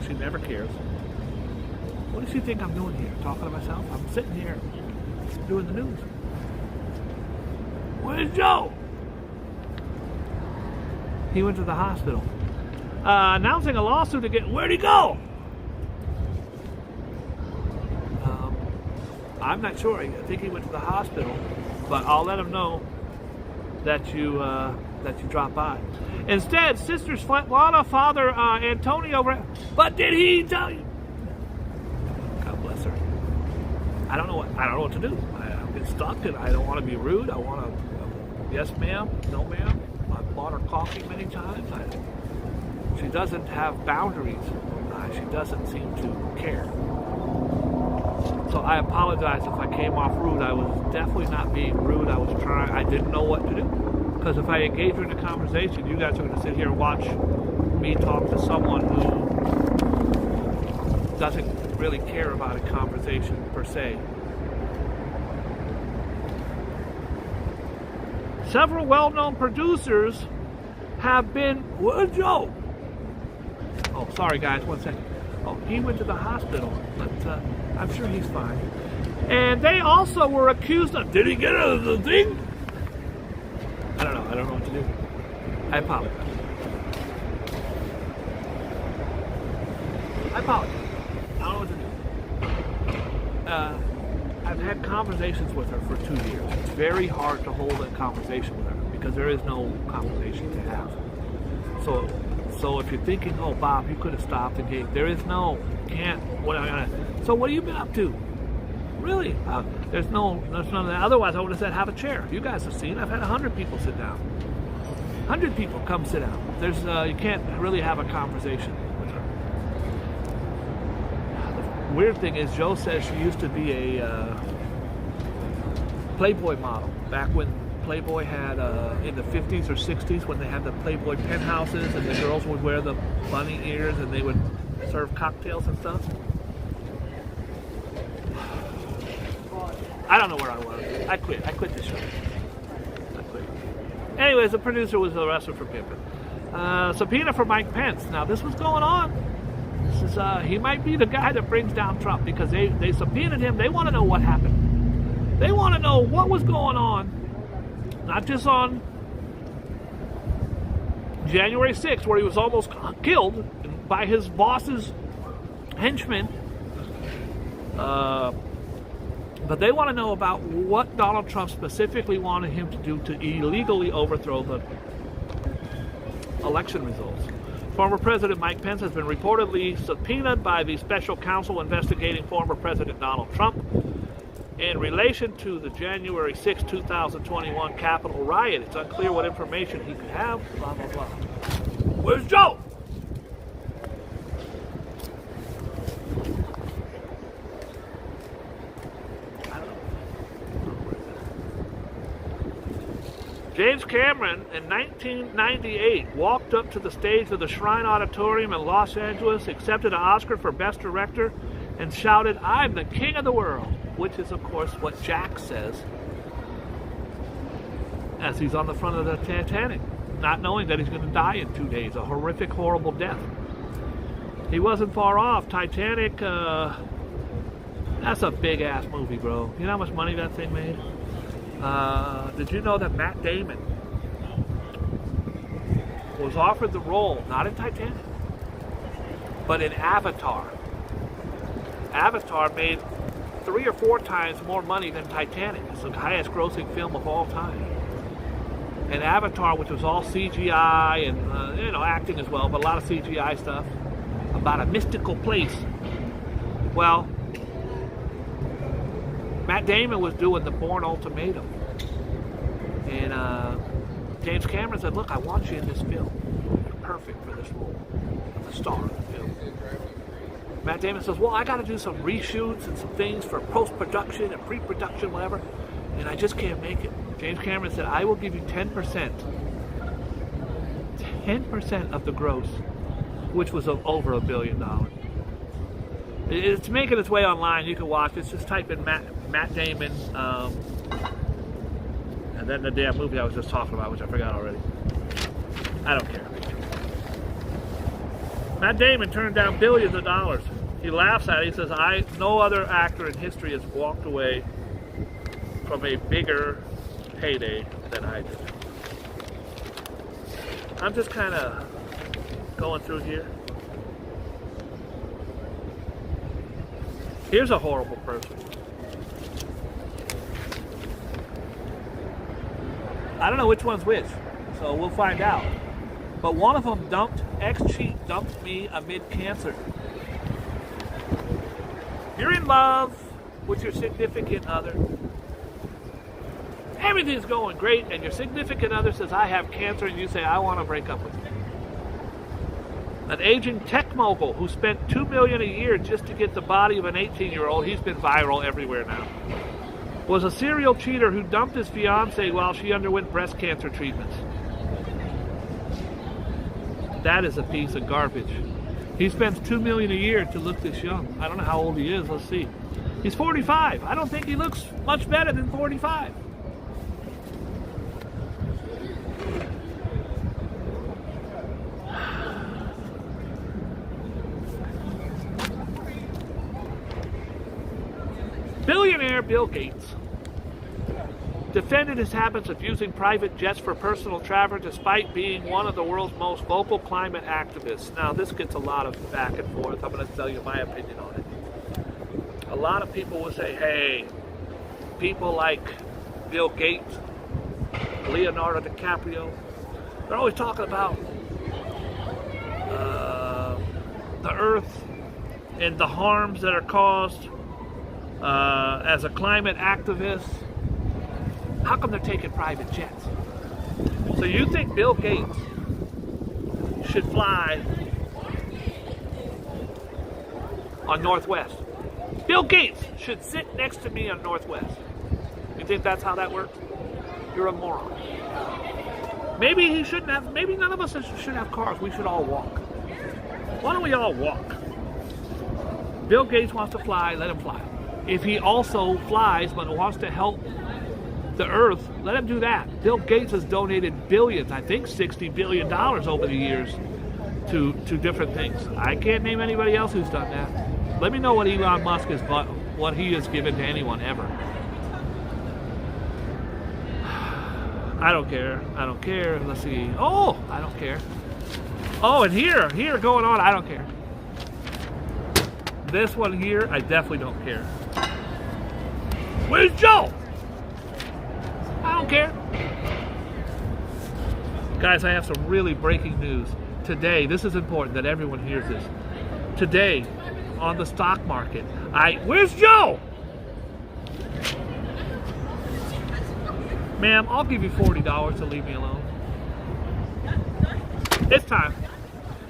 She never cares. What does she think I'm doing here? Talking to myself? I'm sitting here doing the news. Where's Joe? He went to the hospital. Announcing a lawsuit again. Where'd he go? I'm not sure. I think he went to the hospital, but I'll let him know that you dropped by. Instead, sisters Svetlana, father Antonio. But did he tell you? God bless her. I don't know what to do. I've been stuck, and I don't want to be rude. I want to. Yes, ma'am. No, ma'am. I've bought her coffee many times. She doesn't have boundaries. She doesn't seem to care. So I apologize if I came off rude. I was definitely not being rude. I didn't know what to do. Because if I engage you in a conversation, you guys are going to sit here and watch me talk to someone who doesn't really care about a conversation per se. Several well-known producers have been... Where's Joe? Oh, sorry guys, 1 second. Oh, he went to the hospital, but I'm sure he's fine. And they also were accused of... Did he get out of the thing? I don't know what to do. I apologize. I don't know what to do. I've had conversations with her for 2 years. It's very hard to hold a conversation with her because there is no conversation to have. So if you're thinking, oh Bob, you could have stopped and gave, there is no, can't. So what have you been up to? Really? There's none of that. Otherwise, I would have said have a chair. You guys have seen. I've had 100 people sit down. 100 people come sit down. You can't really have a conversation with her. The weird thing is, Joe says she used to be a Playboy model back when Playboy had in the 50s or 60s when they had the Playboy penthouses and the girls would wear the bunny ears and they would serve cocktails and stuff. I don't know where I was. I quit. I quit the show. I quit. Anyways, the producer was arrested for pimping. Subpoena for Mike Pence. Now, this was going on. This is he might be the guy that brings down Trump, because they subpoenaed him. They want to know what happened. They want to know what was going on, not just on January 6th, where he was almost killed by his boss's henchmen. But they want to know about what Donald Trump specifically wanted him to do to illegally overthrow the election results. Former President Mike Pence has been reportedly subpoenaed by the special counsel investigating former President Donald Trump in relation to the January 6, 2021 Capitol riot. It's unclear what information he could have, blah, blah, blah. Where's Joe? James Cameron, in 1998, walked up to the stage of the Shrine Auditorium in Los Angeles, accepted an Oscar for Best Director, and shouted, "I'm the king of the world," which is, of course, what Jack says as he's on the front of the Titanic, not knowing that he's going to die in 2 days, a horrific, horrible death. He wasn't far off. Titanic, that's a big-ass movie, bro. You know how much money that thing made? Did you know that Matt Damon was offered the role, not in Titanic, but in Avatar? Avatar made 3 or 4 times more money than Titanic. It's the highest grossing film of all time. And Avatar, which was all CGI and acting as well, but a lot of CGI stuff, about a mystical place. Well, Matt Damon was doing the Bourne Ultimatum. And James Cameron said, "Look, I want you in this film. You're perfect for this role. I'm the star of the film." Matt Damon says, "Well, I got to do some reshoots and some things for post-production and pre-production, whatever, and I just can't make it." James Cameron said, "I will give you 10%. 10% of the gross," which was over $1 billion. It's making its way online. You can watch it. Just type in Matt Damon, and then the damn movie I was just talking about, which I forgot already. I don't care. Matt Damon turned down billions of dollars. He laughs at it. He says, no other actor in history has walked away from a bigger payday than I did. I'm just kind of going through here. Here's a horrible person. I don't know which one's which, so we'll find out. But one of them ex-cheat dumped me amid cancer. You're in love with your significant other. Everything's going great, and your significant other says, "I have cancer," and you say, "I want to break up with you." An aging tech mogul who spent $2 million a year just to get the body of an 18-year-old, he's been viral everywhere now, was a serial cheater who dumped his fiancée while she underwent breast cancer treatments. That is a piece of garbage. He spends $2 million a year to look this young. I don't know how old he is. Let's see. He's 45. I don't think he looks much better than 45. Billionaire Bill Gates defended his habits of using private jets for personal travel despite being one of the world's most vocal climate activists. Now, this gets a lot of back and forth. I'm going to tell you my opinion on it. A lot of people will say, hey, people like Bill Gates, Leonardo DiCaprio, they're always talking about the earth and the harms that are caused as a climate activist. How come they're taking private jets? So you think Bill Gates should fly on Northwest? Bill Gates should sit next to me on Northwest. You think that's how that works? You're a moron. Maybe he shouldn't have, maybe none of us should have cars. We should all walk. Why don't we all walk? Bill Gates wants to fly, let him fly. if he also flies but wants to help the earth, let him do that. Bill Gates has donated billions, I think $60 billion over the years to different things. I can't name anybody else who's done that. Let me know what Elon Musk has bought, what he has given to anyone ever. I don't care. I don't care. Let's see. Oh, I don't care. Oh, and here going on, I don't care. This one here, I definitely don't care. Where's Joe? I don't care. Guys, I have some really breaking news. Today, this is important that everyone hears this. Today, on the stock market, where's Joe? Ma'am, I'll give you $40 to leave me alone. It's time.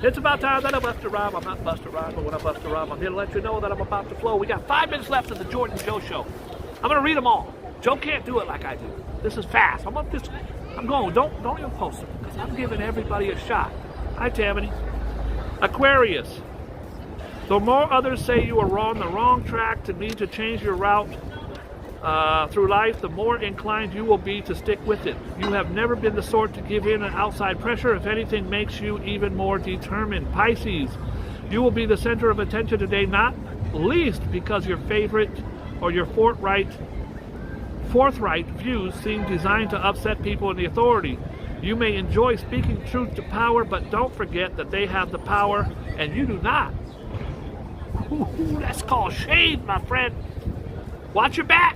It's about time that I bust a rhyme. I'm not bust a rhyme, but when I bust a rhyme, I'm here to let you know that I'm about to flow. We got 5 minutes left of the Jordan Joe Show. I'm going to read them all. Joe can't do it like I do. This is fast. I'm going. Don't even post it, because I'm giving everybody a shot. Hi, Tammany. Aquarius. The more others say you are on the wrong track to need to change your route through life, the more inclined you will be to stick with it. You have never been the sort to give in to outside pressure. If anything, makes you even more determined. Pisces. You will be the center of attention today, not least because your favorite or your forthright views seem designed to upset people in the authority. You may enjoy speaking truth to power, but don't forget that they have the power and you do not. That's called shade, my friend. Watch your back.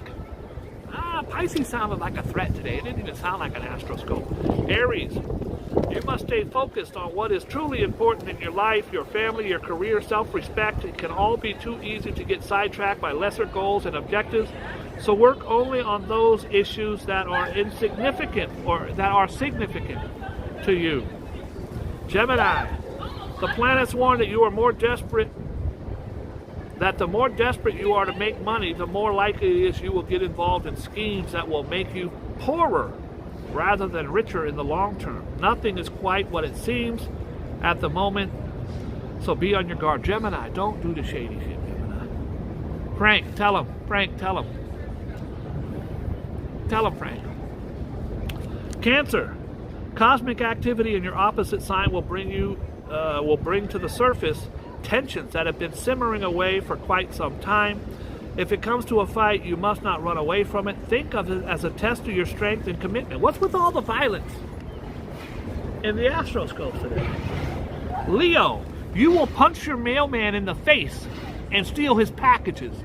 Pisces sounded like a threat today. It didn't even sound like an astroscope. Aries. You must stay focused on what is truly important in your life, your family, your career, self-respect. It can all be too easy to get sidetracked by lesser goals and objectives. So work only on those issues that are insignificant or that are significant to you. Gemini. The planets warn that you are more desperate, that the more desperate you are to make money, the more likely it is you will get involved in schemes that will make you poorer rather than richer in the long term. Nothing is quite what it seems at the moment, so be on your guard. Gemini, don't do the shady shit, Gemini. Frank, tell him. Frank, tell him. Tell him, Frank. Cancer. Cosmic activity in your opposite sign will bring to the surface tensions that have been simmering away for quite some time. If it comes to a fight, you must not run away from it. Think of it as a test of your strength and commitment. What's with all the violence in the astroscopes today? Leo, you will punch your mailman in the face and steal his packages.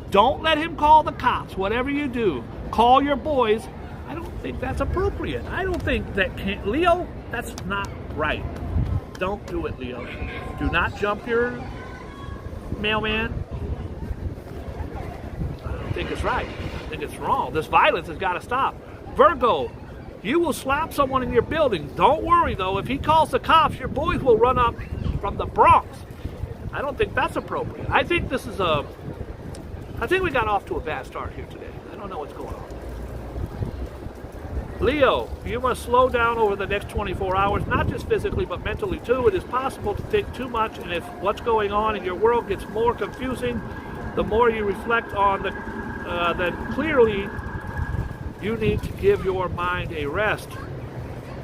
Don't let him call the cops. Whatever you do, call your boys. I don't think that's appropriate. I don't think that Leo, that's not right. Don't do it, Leo. Do not jump your mailman. I don't think it's right. I think it's wrong. This violence has got to stop. Virgo, you will slap someone in your building. Don't worry, though. If he calls the cops, your boys will run up from the Bronx. I don't think that's appropriate. I think we got off to a bad start here today. I don't know what's going on. Leo, you must slow down over the next 24 hours, not just physically, but mentally too. It is possible to think too much, and if what's going on in your world gets more confusing, the more you reflect on then clearly you need to give your mind a rest.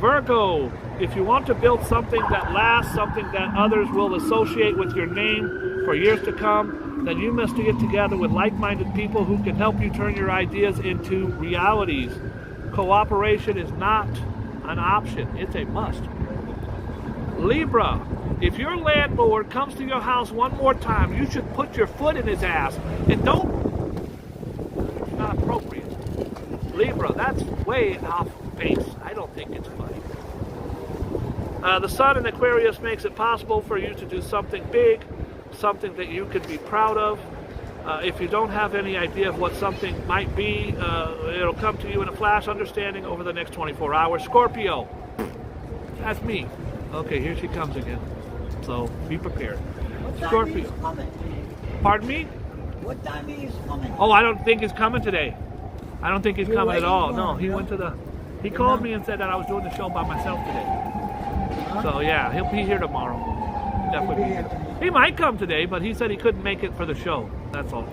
Virgo, if you want to build something that lasts, something that others will associate with your name for years to come, then you must get together with like-minded people who can help you turn your ideas into realities. Cooperation is not an option, it's a must. Libra, if your landlord comes to your house one more time, you should put your foot in his ass. And it's not appropriate. Libra, that's way off base. I don't think it's funny. The sun in Aquarius makes it possible for you to do something big, something that you can be proud of. If you don't have any idea of what something might be, it'll come to you in a flash understanding over the next 24 hours. Scorpio, that's me. Okay, here she comes again. So be prepared. Scorpio. Pardon me? What time is he coming? Oh, I don't think he's coming today. I don't think he's coming at all. No, he went to the... He called me and said that I was doing the show by myself today. So yeah, he'll be here tomorrow. Definitely be here. He might come today, but he said he couldn't make it for the show. That's all.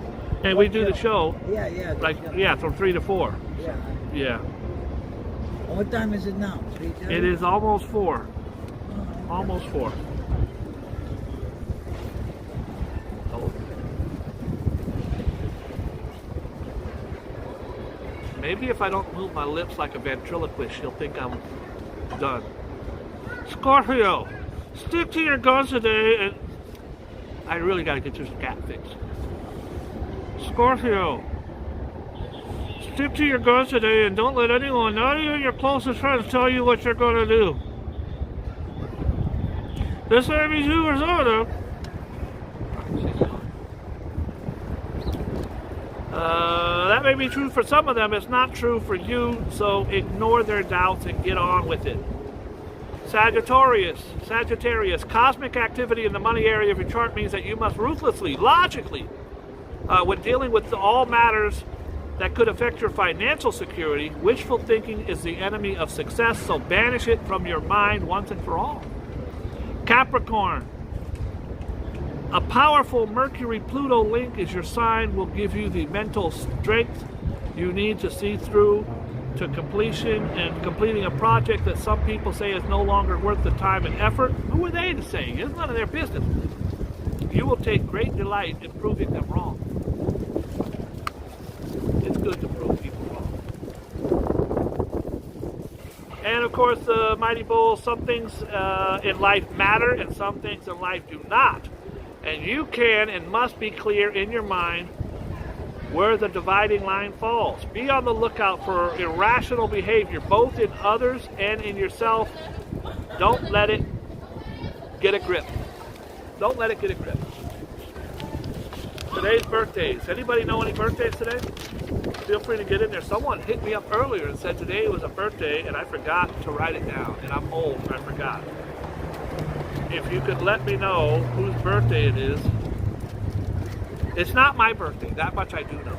And we do the show, Yeah. from 3 to 4. Yeah. Yeah. What time is it now? 3:30? It is almost 4. Almost 4. Oh. Maybe if I don't move my lips like a ventriloquist, she'll think I'm done. Scorpio, stick to your guns today, and I really got to get this cat fixed. Scorpio, stick to your guns today and don't let anyone, not even your closest friends, tell you what you're going to do. This may be true for some of them. That may be true for some of them. It's not true for you, so ignore their doubts and get on with it. Sagittarius, cosmic activity in the money area of your chart means that you must ruthlessly, logically, when dealing with all matters that could affect your financial security, wishful thinking is the enemy of success, so banish it from your mind once and for all. Capricorn, a powerful Mercury-Pluto link is your sign, will give you the mental strength you need to see through to completion and completing a project that some people say is no longer worth the time and effort. Who are they to say? It's none of their business. You will take great delight in proving them wrong. It's good to prove people wrong. And of course, the Mighty Bull, some things in life matter and some things in life do not. And you can and must be clear in your mind where the dividing line falls. Be on the lookout for irrational behavior, both in others and in yourself. Don't let it get a grip. Don't let it get a grip. Today's birthdays. Anybody know any birthdays today? Feel free to get in there. Someone hit me up earlier and said today was a birthday and I forgot to write it down. And I'm old and I forgot. If you could let me know whose birthday it is. It's not my birthday, that much I do know.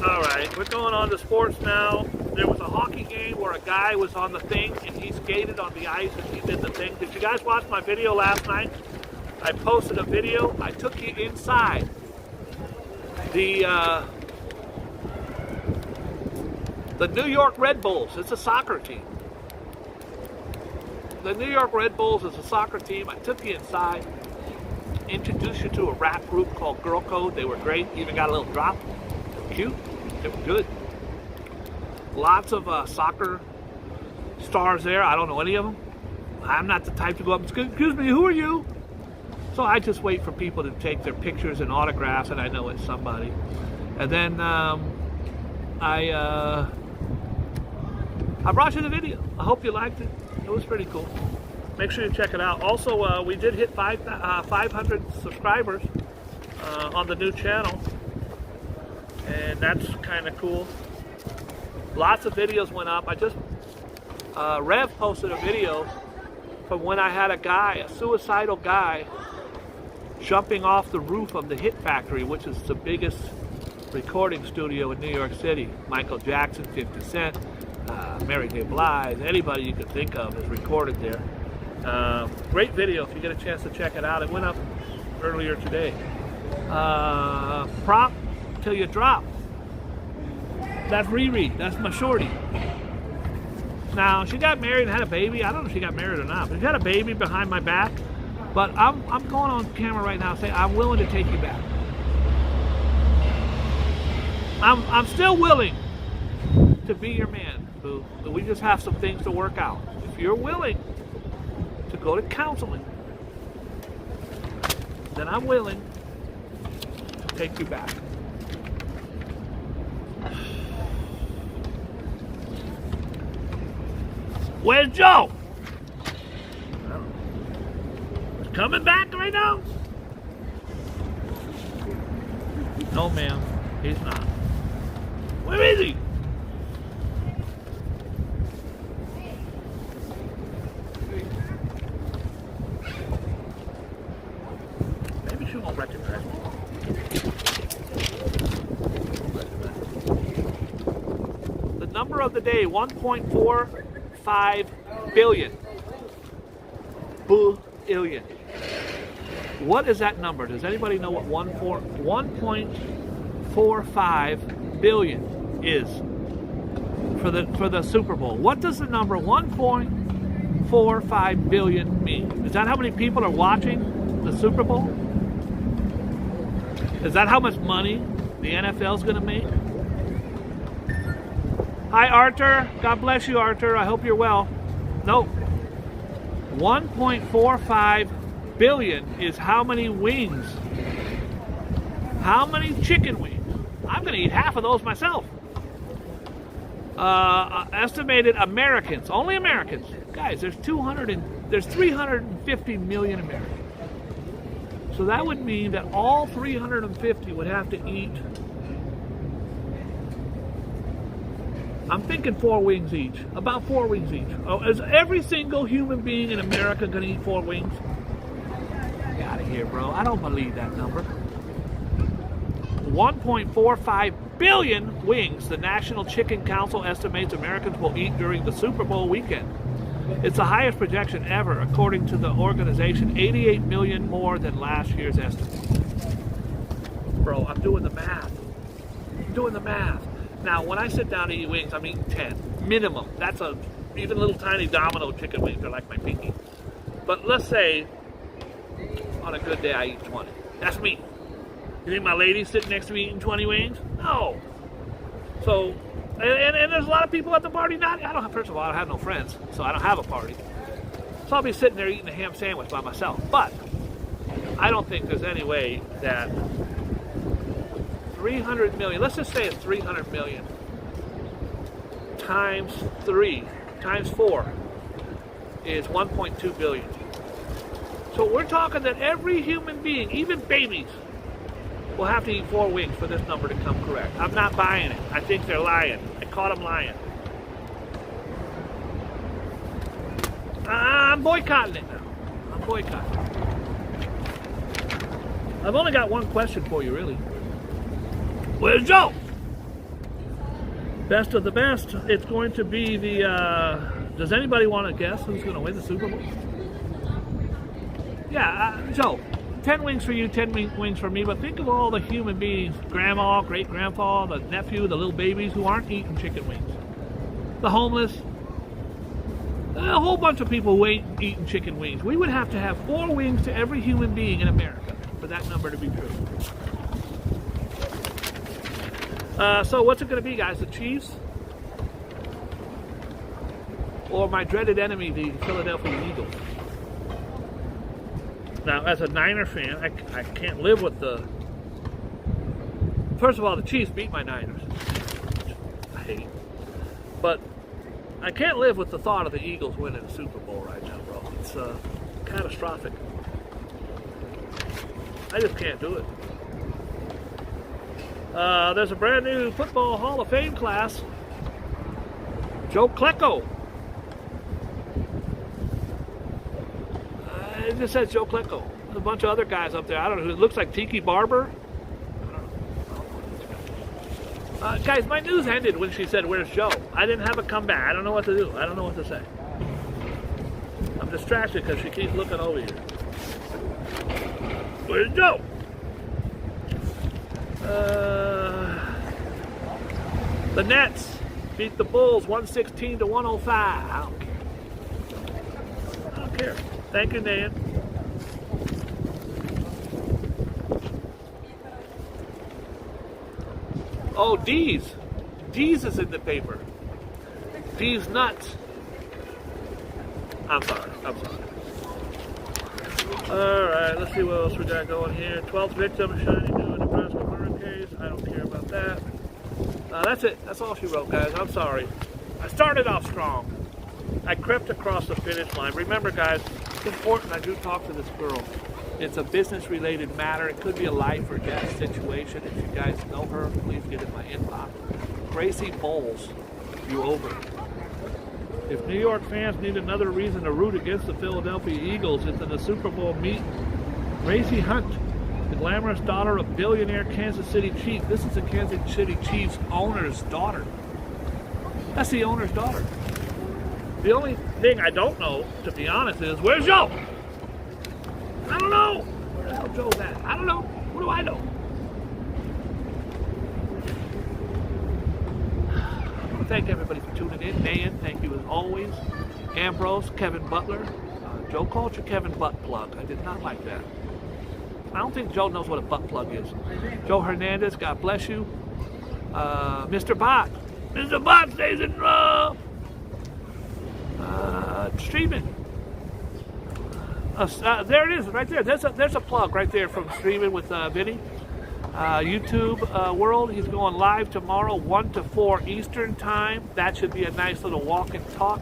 All right, we're going on to sports now. There was a hockey game where a guy was on the thing and he skated on the ice and he did the thing. Did you guys watch my video last night? I posted a video. I took you inside the New York Red Bulls. It's a soccer team. The New York Red Bulls is a soccer team. I took you inside. Introduced you to a rap group called Girl Code. They were great. Even got a little drop. They were cute. They were good. Lots of soccer stars there. I don't know any of them. I'm not the type to go up and say, excuse me, who are you? So I just wait for people to take their pictures and autographs, and I know it's somebody. And then I brought you the video. I hope you liked it. It was pretty cool. Make sure you check it out. Also, we did hit 500 subscribers on the new channel, and that's kind of cool. Lots of videos went up. I just Rev posted a video from when I had a suicidal guy, jumping off the roof of the Hit Factory, which is the biggest recording studio in New York City. Michael Jackson, 50 Cent, Mary J. Blige, anybody you could think of is recorded there. Great video if you get a chance to check it out. It went up earlier today. Prop till you drop. That's Riri. That's my shorty. Now, she got married and had a baby. I don't know if she got married or not, but she had a baby behind my back. But I'm going on camera right now saying I'm willing to take you back. I'm still willing to be your man, boo. But we just have some things to work out. If you're willing to go to counseling, then I'm willing to take you back. Where's Joe? He's coming back right now? No, ma'am, he's not. Where is he? Maybe she won't recognize me. The number of the day, 1.45 billion. Billion. What is that number? Does anybody know what 1.45 billion is for the Super Bowl? What does the number 1.45 billion mean? Is that how many people are watching the Super Bowl? Is that how much money the NFL is going to make? Hi, Arthur. God bless you, Arthur. I hope you're well. No. 1.45 billion is how many wings? How many chicken wings? I'm going to eat half of those myself. Estimated Americans, only Americans. Guys, there's 350 million Americans. So that would mean that all 350 would have to eat, I'm thinking 4 wings each, about 4 wings each. Oh, is every single human being in America going to eat 4 wings? Get out of here, bro. I don't believe that number. 1.45 billion wings the National Chicken Council estimates Americans will eat during the Super Bowl weekend. It's the highest projection ever, according to the organization, 88 million more than last year's estimate. Bro, I'm doing the math. Now, when I sit down to eat wings, I'm eating 10, minimum. That's even little tiny Domino chicken wings are like my pinky. But let's say, on a good day, I eat 20. That's me. You think my lady's sitting next to me eating 20 wings? No. So, and there's a lot of people at the party. First of all, I don't have no friends, so I don't have a party. So I'll be sitting there eating a ham sandwich by myself. But I don't think there's any way that 300 million, let's just say it's 300 million times 4 is 1.2 billion. So we're talking that every human being, even babies, will have to eat 4 wings for this number to come correct. I'm not buying it. I think they're lying. I caught them lying. I'm boycotting it now. I'm boycotting it. I've only got one question for you, really. Where's Joe? Best of the best. It's going to be the, does anybody want to guess who's going to win the Super Bowl? Yeah, Joe. 10 wings for you, 10 wings for me, but think of all the human beings, grandma, great-grandpa, the nephew, the little babies who aren't eating chicken wings. The homeless, a whole bunch of people who ain't eating chicken wings. We would have to have 4 wings to every human being in America for that number to be true. So what's it going to be, guys? The Chiefs? Or my dreaded enemy, the Philadelphia Eagles? Now, as a Niner fan, I can't live with the... First of all, the Chiefs beat my Niners. I hate. But I can't live with the thought of the Eagles winning the Super Bowl right now, bro. It's catastrophic. I just can't do it. There's a brand new Football Hall of Fame class. Joe Klecko. It just says Joe Klecko. There's a bunch of other guys up there. I don't know who. It looks like Tiki Barber. I don't know. Guys, my news ended when she said, "Where's Joe?" I didn't have a comeback. I don't know what to do. I don't know what to say. I'm distracted because she keeps looking over here. Where's Joe? The Nets beat the Bulls 116 to 105. I don't care. Thank you, Dan. Oh, D's is in the paper. D's nuts. I'm sorry. Alright, let's see what else we got going here. 12th victim, shiny new Nebraska murder case. I don't care about that. That's it. That's all she wrote, guys. I'm sorry. I started off strong. I crept across the finish line. Remember, guys, it's important I do talk to this girl. It's a business-related matter. It could be a life or death situation. If you guys know her, please get in my inbox. Gracie Bowles, you over. If New York fans need another reason to root against the Philadelphia Eagles, it's in the Super Bowl meet. Gracie Hunt, the glamorous daughter of billionaire Kansas City Chief. This is the Kansas City Chiefs owner's daughter. That's the owner's daughter. The only thing I don't know, to be honest, is where's Joe? I don't know. I know. I want to thank everybody for tuning in. Nan, thank you as always. Ambrose, Kevin Butler. Joe called you Kevin Butt Plug. I did not like that. I don't think Joe knows what a butt plug is. Joe Hernandez, God bless you. Mr. Bot. Mr. Bot stays in streaming. There it is, right there. There's a plug right there from streaming with Vinny. YouTube world. He's going live tomorrow, 1 to 4 Eastern time. That should be a nice little walk and talk.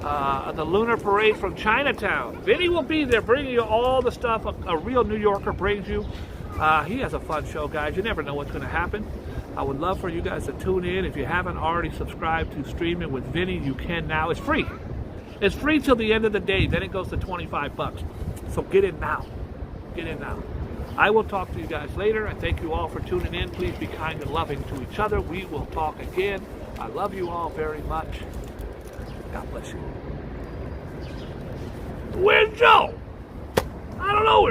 The Lunar Parade from Chinatown. Vinny will be there bringing you all the stuff a real New Yorker brings you. He has a fun show, guys. You never know what's going to happen. I would love for you guys to tune in. If you haven't already subscribed to Streaming with Vinny, you can now. It's free. It's free till the end of the day. Then it goes to $25. So get in now. Get in now. I will talk to you guys later. I thank you all for tuning in. Please be kind and loving to each other. We will talk again. I love you all very much. God bless you. Where's Joe? I don't know where